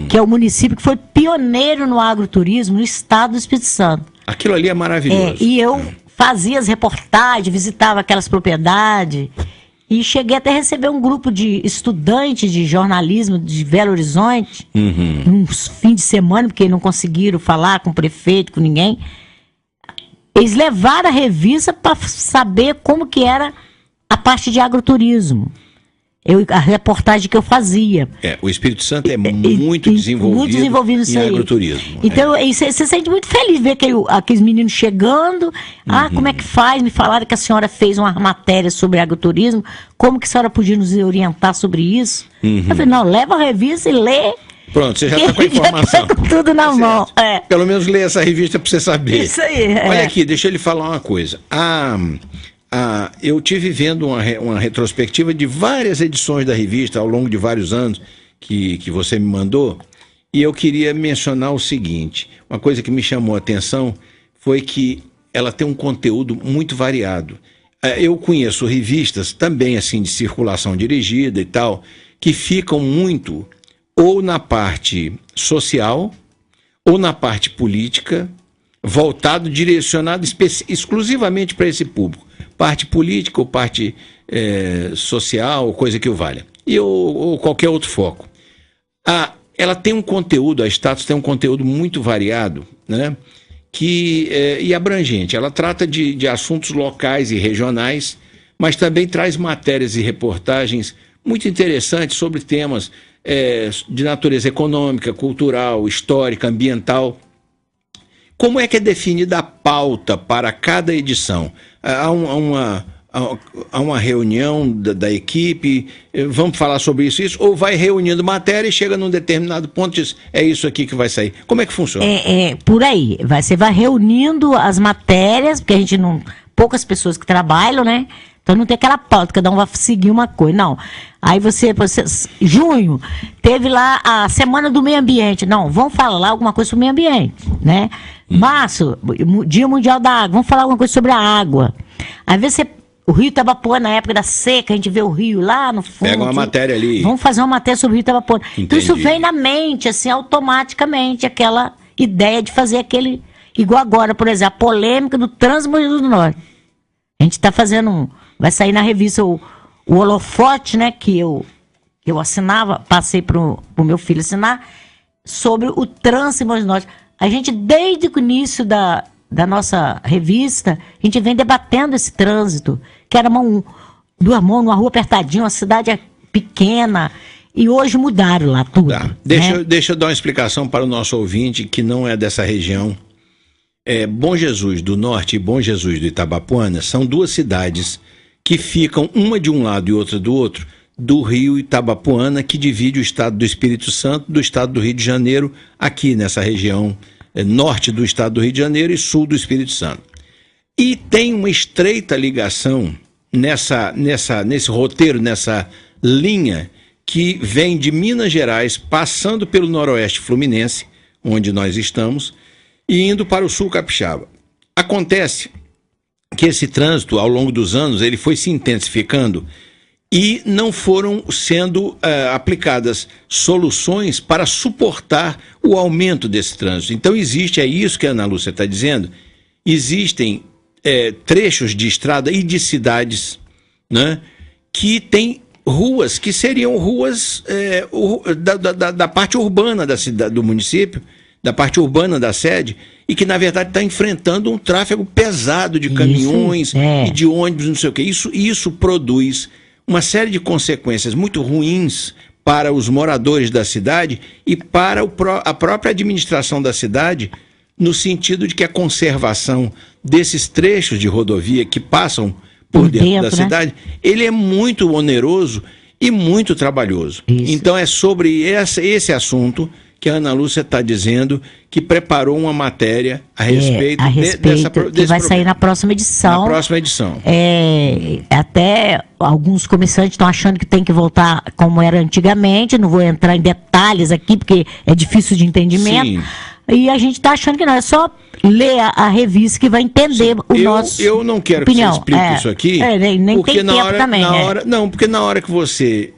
que é o município que foi pioneiro no agroturismo no estado do Espírito Santo. Aquilo ali é maravilhoso. E eu fazia as reportagens, visitava aquelas propriedades, e cheguei até a receber um grupo de estudantes de jornalismo de Belo Horizonte, uns fins de semana, porque não conseguiram falar com o prefeito, com ninguém. Eles levaram a revista para saber como que era a parte de agroturismo. A reportagem que eu fazia. O Espírito Santo é muito desenvolvido nisso em aí. agroturismo. Então, você se sente muito feliz ver aqueles meninos chegando. Como é que faz? Me falaram que a senhora fez uma matéria sobre agroturismo. Como que a senhora podia nos orientar sobre isso? Eu falei, não, leva a revista e lê. Pronto, você já está com a informação. Com tudo na mão. Pelo menos lê essa revista para você saber. Isso aí. Olha aqui, deixa eu lhe falar uma coisa. Eu tive vendo uma retrospectiva de várias edições da revista ao longo de vários anos que você me mandou, e eu queria mencionar o seguinte: uma coisa que me chamou a atenção foi que ela tem um conteúdo muito variado. Eu conheço revistas também assim de circulação dirigida e tal, que ficam muito ou na parte social ou na parte política, direcionado exclusivamente para esse público. Parte política ou parte social, ou coisa que o valha. Ou qualquer outro foco. Ela tem um conteúdo, a Status tem um conteúdo muito variado, né? E abrangente. Ela trata de assuntos locais e regionais, mas também traz matérias e reportagens muito interessantes sobre temas de natureza econômica, cultural, histórica, ambiental. Como é que é definida a pauta para cada edição? Há uma reunião da equipe, vamos falar sobre isso, ou vai reunindo matéria e chega num determinado ponto e diz, é isso aqui que vai sair. Como é que funciona? Por aí. Você vai reunindo as matérias, porque a gente não... Poucas pessoas que trabalham, né? Então não tem aquela pauta, cada um vai seguir uma coisa, não. Aí junho, teve lá a Semana do Meio Ambiente. Não, vamos falar lá alguma coisa sobre o meio ambiente, né? Março, Dia Mundial da Água, vamos falar alguma coisa sobre a água. Às vezes o Rio Itabapoana, na época da seca, a gente vê o rio lá no fundo. Pega uma matéria ali. Vamos fazer uma matéria sobre o Rio Itabapoana. Então isso vem na mente, assim, automaticamente, aquela ideia de fazer aquele... Igual agora, por exemplo, a polêmica do trânsito do Norte. A gente está fazendo vai sair na revista o holofote, né, que eu assinava, passei para o meu filho assinar, sobre o trânsito em Mogi Norte. A gente, desde o início da nossa revista, a gente vem debatendo esse trânsito, que era duas mãos, numa rua apertadinha, uma cidade pequena, e hoje mudaram lá tudo. Tá. Deixa eu dar uma explicação para o nosso ouvinte que não é dessa região. Bom Jesus do Norte e Bom Jesus do Itabapoana são duas cidades que ficam uma de um lado e outra do outro, do rio Itabapoana, que divide o estado do Espírito Santo do estado do Rio de Janeiro, aqui nessa região norte do estado do Rio de Janeiro e sul do Espírito Santo. E tem uma estreita ligação nesse roteiro, nessa linha que vem de Minas Gerais, passando pelo noroeste fluminense, onde nós estamos, e indo para o sul capixaba. Acontece que esse trânsito, ao longo dos anos, ele foi se intensificando e não foram sendo aplicadas soluções para suportar o aumento desse trânsito. Então é isso que a Ana Lúcia está dizendo, existem trechos de estrada e de cidades, né, que têm ruas que seriam ruas da parte urbana da cidade, do município, da parte urbana da sede, e que na verdade está enfrentando um tráfego pesado de caminhões e de ônibus, não sei o quê. Isso produz uma série de consequências muito ruins para os moradores da cidade e para a própria administração da cidade, no sentido de que a conservação desses trechos de rodovia que passam por dentro da cidade, ele é muito oneroso e muito trabalhoso. Isso. Então é sobre esse assunto que a Ana Lúcia está dizendo que preparou uma matéria a respeito desse que vai sair na próxima edição. Na próxima edição. Até alguns comerciantes estão achando que tem que voltar como era antigamente, não vou entrar em detalhes aqui, porque é difícil de entendimento. Sim. E a gente está achando que não, é só ler a revista que vai entender nosso Eu não quero opinião. Que você explique isso aqui, nem porque tem tempo também. Não, porque na hora que você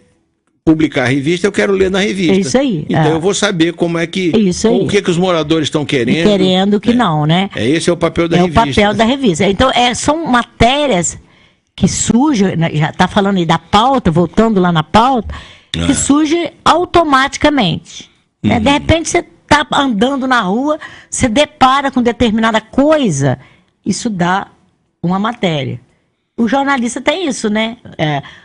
publicar a revista, eu quero ler na revista. É isso aí. Então eu vou saber como é que... o que os moradores estão querendo. Querendo que não, né? Esse é o papel da revista. É o papel da revista. Então, são matérias que surgem, já está falando aí da pauta, voltando lá na pauta, que surge automaticamente. Né? De repente, você está andando na rua, você depara com determinada coisa, isso dá uma matéria. O jornalista tem isso, né?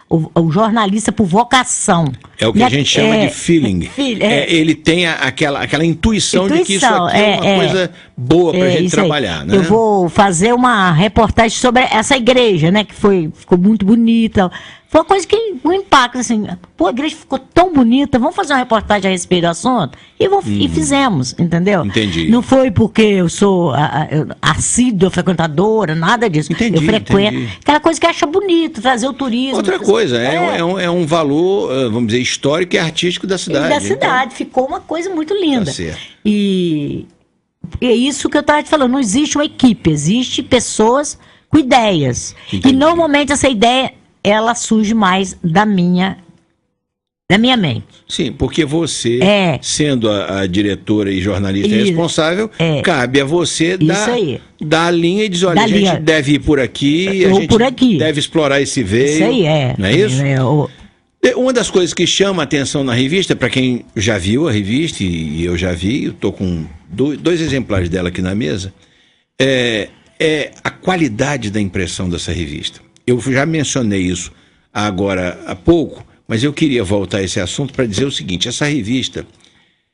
o jornalista por vocação. É o que a gente chama de feeling. Ele tem aquela intuição de que isso aqui é uma coisa boa para a gente trabalhar, né? Eu vou fazer uma reportagem sobre essa igreja, né? Que ficou muito bonita. Foi uma coisa que um impacto, assim, pô, a igreja ficou tão bonita, vamos fazer uma reportagem a respeito do assunto? E fizemos, entendeu? Entendi. Não foi porque eu sou assídua, frequentadora, nada disso. Eu frequento. Aquela coisa que acha bonito, trazer o turismo. Outra coisa, é um valor, vamos dizer, histórico e artístico da cidade. Ficou uma coisa muito linda. Tá certo. E é isso que eu estava te falando, não existe uma equipe, existe pessoas com ideias. Entendi. E normalmente essa ideia, ela surge mais da minha mente. Sim, porque você, sendo a diretora e jornalista responsável, cabe a você dar a linha e dizer, olha, a gente deve ir por aqui, a gente deve explorar esse veio. Isso aí não é isso? Uma das coisas que chama a atenção na revista, para quem já viu a revista, e eu já vi, eu estou com dois exemplares dela aqui na mesa, é a qualidade da impressão dessa revista. Eu já mencionei isso agora há pouco, mas eu queria voltar a esse assunto para dizer o seguinte: essa revista,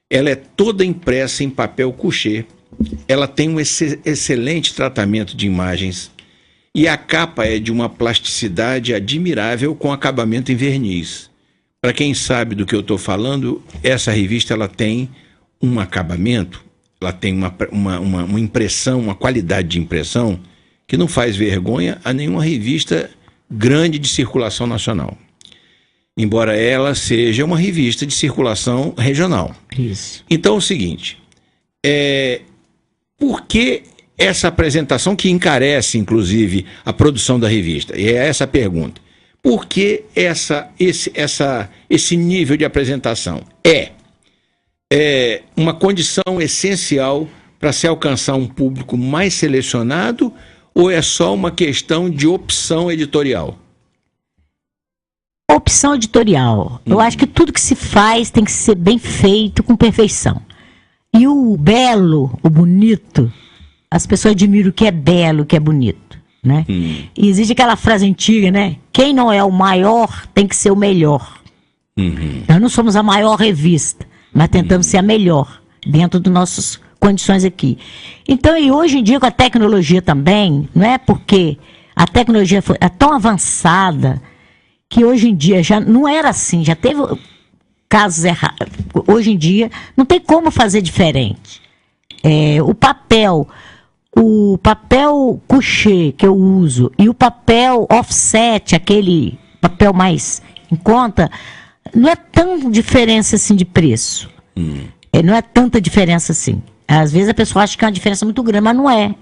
ela é toda impressa em papel couché, ela tem um excelente tratamento de imagens e a capa é de uma plasticidade admirável com acabamento em verniz. Para quem sabe do que eu estou falando, essa revista ela tem um acabamento, ela tem uma impressão, uma qualidade de impressão que não faz vergonha a nenhuma revista grande de circulação nacional. Embora ela seja uma revista de circulação regional. Isso. Então é o seguinte, por que essa apresentação que encarece, inclusive, a produção da revista? E é essa a pergunta. Por que esse nível de apresentação? É uma condição essencial para se alcançar um público mais selecionado ou é só uma questão de opção editorial? Opção editorial. Eu acho que tudo que se faz tem que ser bem feito, com perfeição. E o belo, o bonito, as pessoas admiram o que é belo, o que é bonito, né? E existe aquela frase antiga, né? Quem não é o maior tem que ser o melhor. Nós não somos a maior revista, mas tentamos ser a melhor dentro das nossas condições aqui. Então, e hoje em dia com a tecnologia também, não é porque a tecnologia é tão avançada que hoje em dia já não era assim, já teve casos errados. Hoje em dia não tem como fazer diferente. O papel couché que eu uso e o papel offset, aquele papel mais em conta, não é tão diferença assim de preço. Não é tanta diferença assim. Às vezes a pessoa acha que é uma diferença muito grande, mas não é.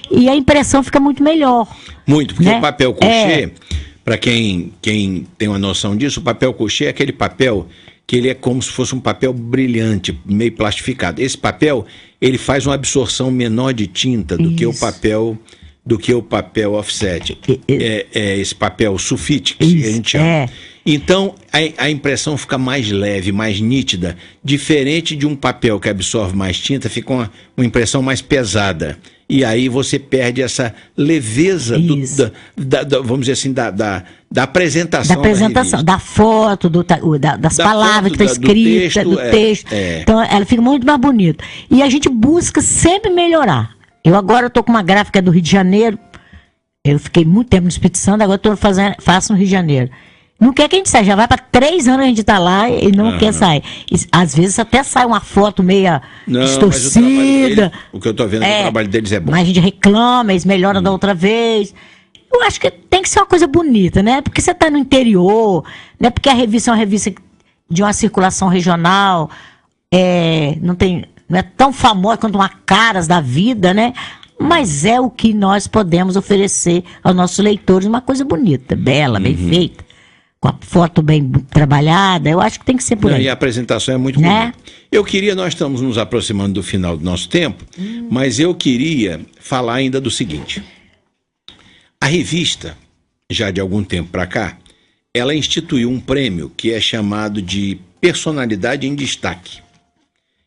E a impressão fica muito melhor. Muito, porque né? o papel couché, para quem tem uma noção disso, o papel couché é aquele papel que ele é como se fosse um papel brilhante, meio plastificado. Esse papel, ele faz uma absorção menor de tinta do que o papel offset. Esse papel sulfite que a gente chama. Então, a impressão fica mais leve, mais nítida, diferente de um papel que absorve mais tinta, fica uma impressão mais pesada. E aí você perde essa leveza, vamos dizer assim, da apresentação. Da apresentação, da foto, das palavras que está escrita, do texto. Então, ela fica muito mais bonita. E a gente busca sempre melhorar. Eu agora estou com uma gráfica do Rio de Janeiro. Eu fiquei muito tempo no Espírito Santo, agora faço no Rio de Janeiro. Não quer que a gente saia, já vai para 3 anos a gente está lá e não quer sair. E, às vezes até sai uma foto meia distorcida. O que eu estou vendo é que o trabalho deles é bom. Mas a gente reclama, eles melhoram da outra vez. Eu acho que tem que ser uma coisa bonita, né? Porque você está no interior, né? Porque a revista é uma revista de uma circulação regional, não é tão famosa quanto uma Caras da vida, né? Mas é o que nós podemos oferecer aos nossos leitores, uma coisa bonita, bela, bem feita, com a foto bem trabalhada. Eu acho que tem que ser por aí. E a apresentação é muito bonita. Nós estamos nos aproximando do final do nosso tempo, mas eu queria falar ainda do seguinte. A revista, já de algum tempo para cá, ela instituiu um prêmio que é chamado de Personalidade em Destaque.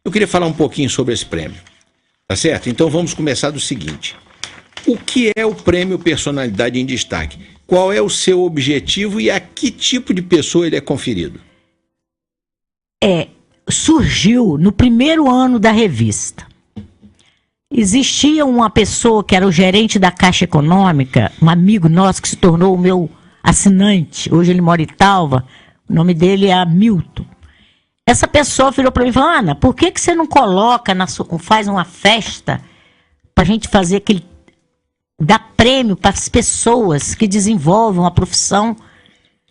Eu queria falar um pouquinho sobre esse prêmio. Tá certo? Então vamos começar do seguinte. O que é o prêmio Personalidade em Destaque? qual é o seu objetivo e a que tipo de pessoa ele é conferido? Surgiu no primeiro ano da revista. Existia uma pessoa que era o gerente da Caixa Econômica, um amigo nosso que se tornou o meu assinante. Hoje ele mora em Talva. O nome dele é Hamilton. Essa pessoa virou para mim e falou: Ana, por que você não coloca, faz uma festa para a gente fazer dar prêmio para as pessoas que desenvolvem uma profissão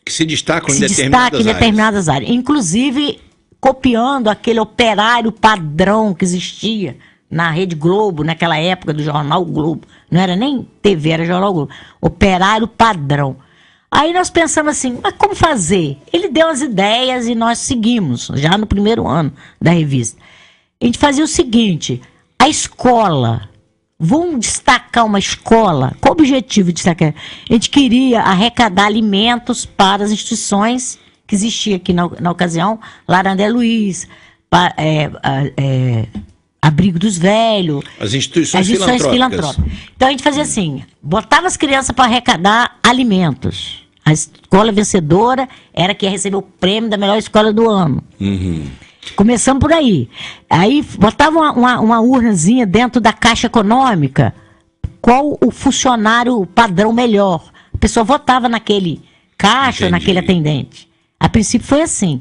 que se destacam em determinadas áreas. Inclusive copiando aquele operário padrão que existia na Rede Globo, naquela época do Jornal Globo. Não era nem TV, era Jornal Globo. Operário padrão. Aí nós pensamos assim, mas como fazer? Ele deu as ideias e nós seguimos, já no primeiro ano da revista. A gente fazia o seguinte: a escola, vamos destacar uma escola. Qual o objetivo de destacar? A gente queria arrecadar alimentos para as instituições que existiam aqui na ocasião, Larandé Luiz, Abrigo dos Velhos. As instituições filantrópicas. Então a gente fazia assim, botava as crianças para arrecadar alimentos. A escola vencedora era que ia receber o prêmio da melhor escola do ano. Uhum. Começamos por aí. Aí botava uma urnazinha dentro da Caixa Econômica, qual o funcionário padrão melhor. A pessoa votava naquele caixa, naquele atendente. A princípio foi assim.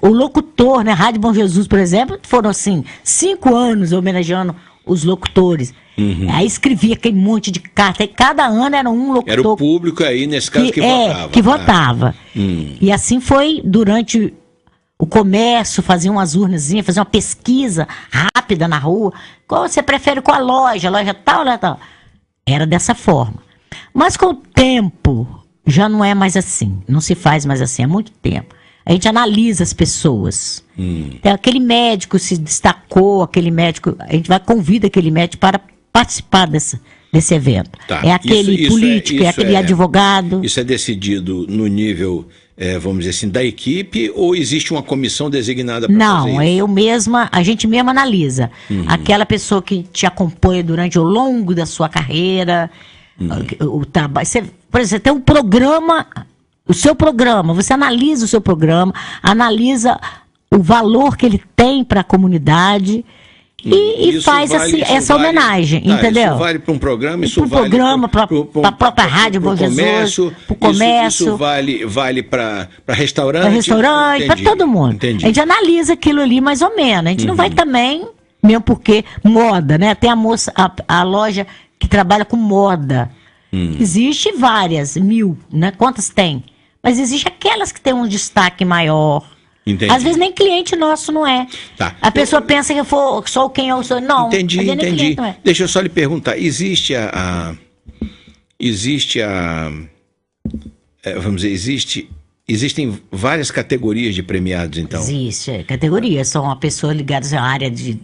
O locutor, né, Rádio Bom Jesus, por exemplo, foram assim, 5 anos homenageando os locutores. Uhum. Aí escrevia aquele monte de carta. E cada ano era um locutor. Era o público aí, nesse caso, que votava. Que votava. E assim foi durante o comércio, fazia umas urnazinhas, fazia uma pesquisa rápida na rua. Qual você prefere, qual a loja? Loja tal, loja tal. Era dessa forma. Mas com o tempo, já não é mais assim. Não se faz mais assim, há muito tempo. A gente analisa as pessoas. Então, aquele médico se destacou, aquele médico, a gente convida aquele médico para participar desse evento. Tá. É aquele político, é aquele advogado. Isso é decidido no nível, vamos dizer assim, da equipe, ou existe uma comissão designada para fazer isso? Não, eu mesma, a gente mesma analisa. Aquela pessoa que te acompanha durante o longo da sua carreira, o trabalho. Por exemplo, você tem um programa. O seu programa, você analisa o seu programa, analisa o valor que ele tem para a comunidade e faz essa homenagem, entendeu? Isso vale para um programa, isso vale para a própria Rádio Bom Jesus, para o comércio. Isso vale para restaurante. Para restaurante, para todo mundo. Entendi. A gente analisa aquilo ali mais ou menos. A gente não vai também, mesmo porque moda, né? Tem a loja que trabalha com moda. Existe várias, 1000, né? Quantas tem? Mas existe aquelas que têm um destaque maior. Entendi. Às vezes nem cliente nosso não é. Tá. A pessoa pensa que eu sou quem eu sou. Não, entendi. Não é. Deixa eu só lhe perguntar, existe vamos dizer, existem várias categorias de premiados, então? Existe, categorias. São a pessoa ligadas à área de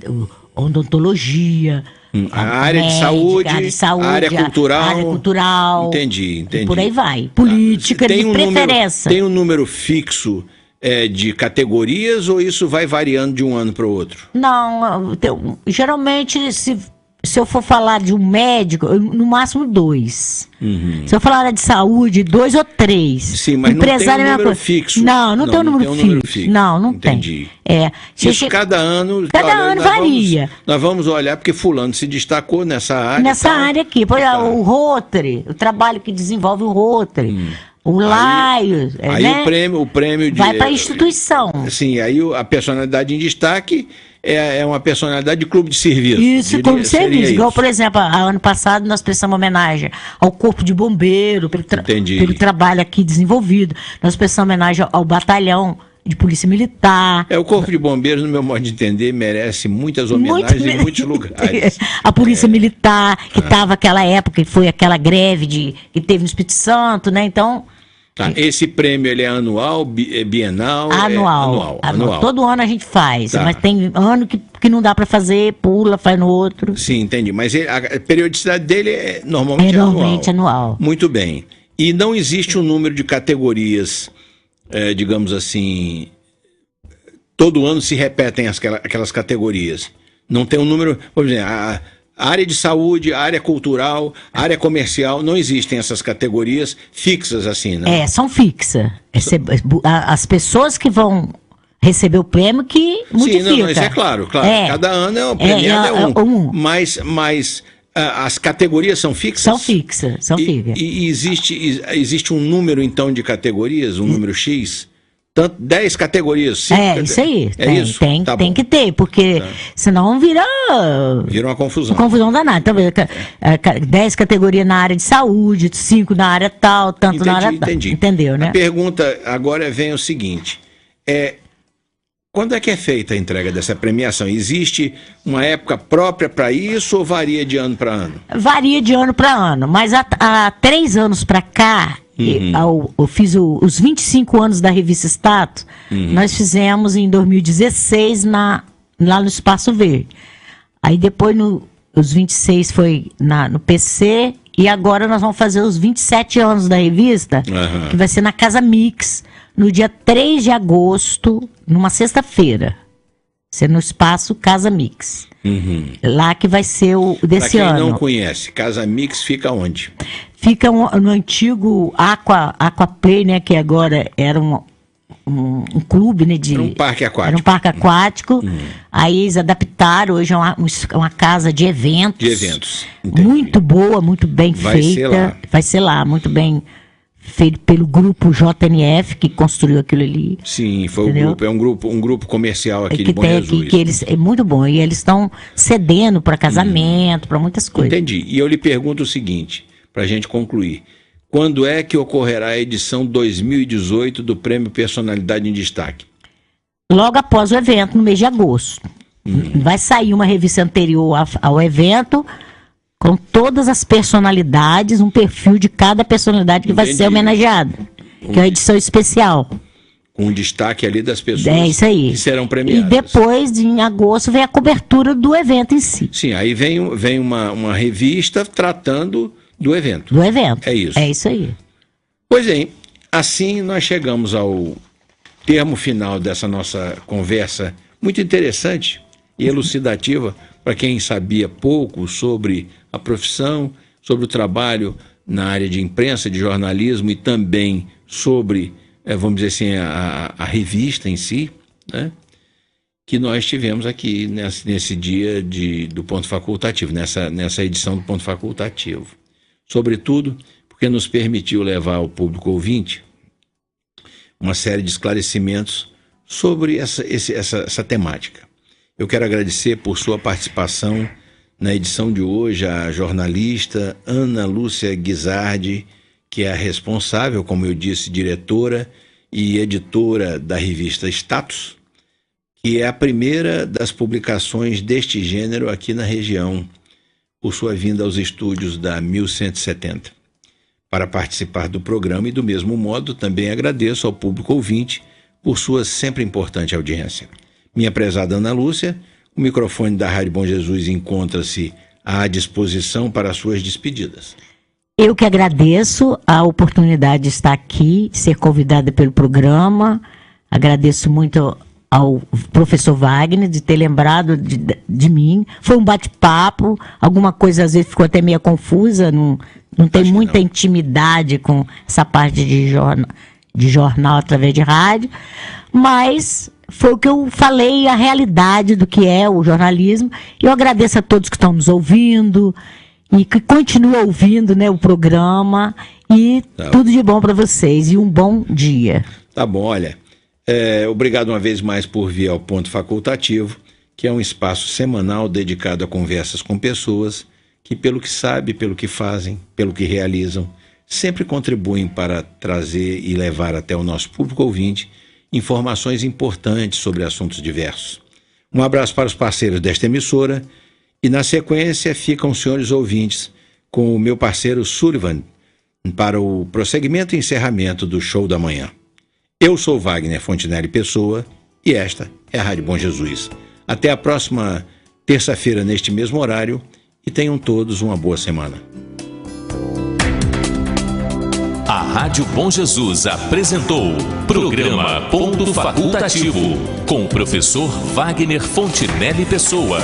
odontologia, a área de saúde, a área cultural. Entendi. E por aí vai. Política, de preferência. Tem um número fixo de categorias ou isso vai variando de um ano para o outro? Não, geralmente se eu for falar de um médico, no máximo 2. Se eu falar de saúde, 2 ou 3. Sim, mas empresário, não tem um número fixo. Não tem um número fixo. Não Entendi. tem. Isso cada ano varia. Nós vamos olhar porque fulano se destacou nessa área. Nessa área aqui. Por exemplo, o Rotary, o trabalho que desenvolve o Rotary. O Laios. Aí né? o prêmio vai para a instituição. Sim, aí a personalidade em destaque é uma personalidade de clube de serviço. Isso, clube de serviço. Igual, por exemplo, ano passado nós prestamos homenagem ao Corpo de Bombeiro, pelo trabalho aqui desenvolvido. Nós prestamos homenagem ao batalhão de Polícia Militar. O Corpo de Bombeiros, no meu modo de entender, merece muitas homenagens em muitos lugares. A Polícia Militar, que estava aquela época, que foi aquela greve que teve no Espírito Santo, né? Então... Tá. Esse prêmio ele é anual, bienal? Anual. Todo ano a gente faz, mas tem ano que não dá para fazer, pula, faz no outro. Sim, entendi. Mas a periodicidade dele é normalmente anual. Muito bem. E não existe um número de categorias, digamos assim, todo ano se repetem aquelas categorias. Não tem um número, por exemplo, área de saúde, área cultural, área comercial, não existem essas categorias fixas assim, né? São fixas. As pessoas que vão receber o prêmio que modifica. Sim, não, isso é claro. Cada ano o premiado é um. Mas as categorias são fixas? São fixas. E existe um número, então, de categorias, um número X? 10 categorias, 5 isso aí. Isso? Tem que ter, porque senão vira uma confusão. Confusão danada. Então, 10 categorias na área de saúde, 5 na área tal, tanto na área tal. Entendeu, né? A pergunta agora vem o seguinte: quando é que é feita a entrega dessa premiação? Existe uma época própria para isso ou varia de ano para ano? Varia de ano para ano, mas há 3 anos para cá, eu fiz os 25 anos da revista Status, nós fizemos em 2016 lá no Espaço Verde. Aí depois os 26 foi no PC e agora nós vamos fazer os 27 anos da revista, que vai ser na Casa Mix, no dia 3 de agosto, numa sexta-feira. Ser no Espaço Casa Mix. Lá que vai ser o desse ano. Pra quem não conhece, Casa Mix fica onde? Fica no antigo Aquaplay, né? Que agora era um clube, né? Era um parque aquático. Era um parque aquático. Aí eles adaptaram, hoje é uma casa de eventos. De eventos. Entendi. Muito boa, muito bem feita. Vai ser lá, muito bem feito pelo grupo JNF, que construiu aquilo ali. Sim, foi o grupo, um grupo comercial aqui de Bom Jesus. É muito bom, e eles estão cedendo para casamento, para muitas coisas. Entendi, e eu lhe pergunto o seguinte, para a gente concluir, quando é que ocorrerá a edição 2018 do Prêmio Personalidade em Destaque? Logo após o evento, no mês de agosto. Vai sair uma revista anterior ao evento, com todas as personalidades, um perfil de cada personalidade que vai ser homenageada, que é a edição especial. Com um destaque ali das pessoas isso aí. Que serão premiadas. E depois, em agosto, vem a cobertura do evento em si. Sim, aí vem uma revista tratando do evento. Do evento. É isso. É isso aí. Pois bem, assim nós chegamos ao termo final dessa nossa conversa muito interessante e elucidativa para quem sabia pouco sobre a profissão, sobre o trabalho na área de imprensa, de jornalismo e também sobre, vamos dizer assim, a revista em si, né? Que nós tivemos aqui nesse dia do Ponto Facultativo, nessa edição do Ponto Facultativo. Sobretudo porque nos permitiu levar ao público ouvinte uma série de esclarecimentos sobre essa temática. Eu quero agradecer por sua participação na edição de hoje a jornalista Ana Lúcia Guizardi, que é a responsável, como eu disse, diretora e editora da revista Status, que é a primeira das publicações deste gênero aqui na região, por sua vinda aos estúdios da 1170. Para participar do programa e, do mesmo modo, também agradeço ao público ouvinte por sua sempre importante audiência. Minha prezada Ana Lúcia, o microfone da Rádio Bom Jesus encontra-se à disposição para as suas despedidas. Eu que agradeço a oportunidade de estar aqui, ser convidada pelo programa. Agradeço muito ao professor Wagner de ter lembrado de mim. Foi um bate-papo, alguma coisa às vezes ficou até meio confusa, não tem muita intimidade com essa parte de jornal através de rádio, mas foi o que eu falei, a realidade do que é o jornalismo. E eu agradeço a todos que estão nos ouvindo e que continuam ouvindo, né, o programa. E tudo de bom para vocês e um bom dia. Tá bom, olha, obrigado uma vez mais por vir ao Ponto Facultativo, que é um espaço semanal dedicado a conversas com pessoas que, pelo que sabem, pelo que fazem, pelo que realizam, sempre contribuem para trazer e levar até o nosso público ouvinte informações importantes sobre assuntos diversos. Um abraço para os parceiros desta emissora e, na sequência, ficam os senhores ouvintes com o meu parceiro Sullivan para o prosseguimento e encerramento do Show da Manhã. Eu sou Wagner Fontinelli Pessoa e esta é a Rádio Bom Jesus. Até a próxima terça-feira neste mesmo horário e tenham todos uma boa semana. A Rádio Bom Jesus apresentou Programa Ponto Facultativo com o professor Wagner Fontinelli Pessoa.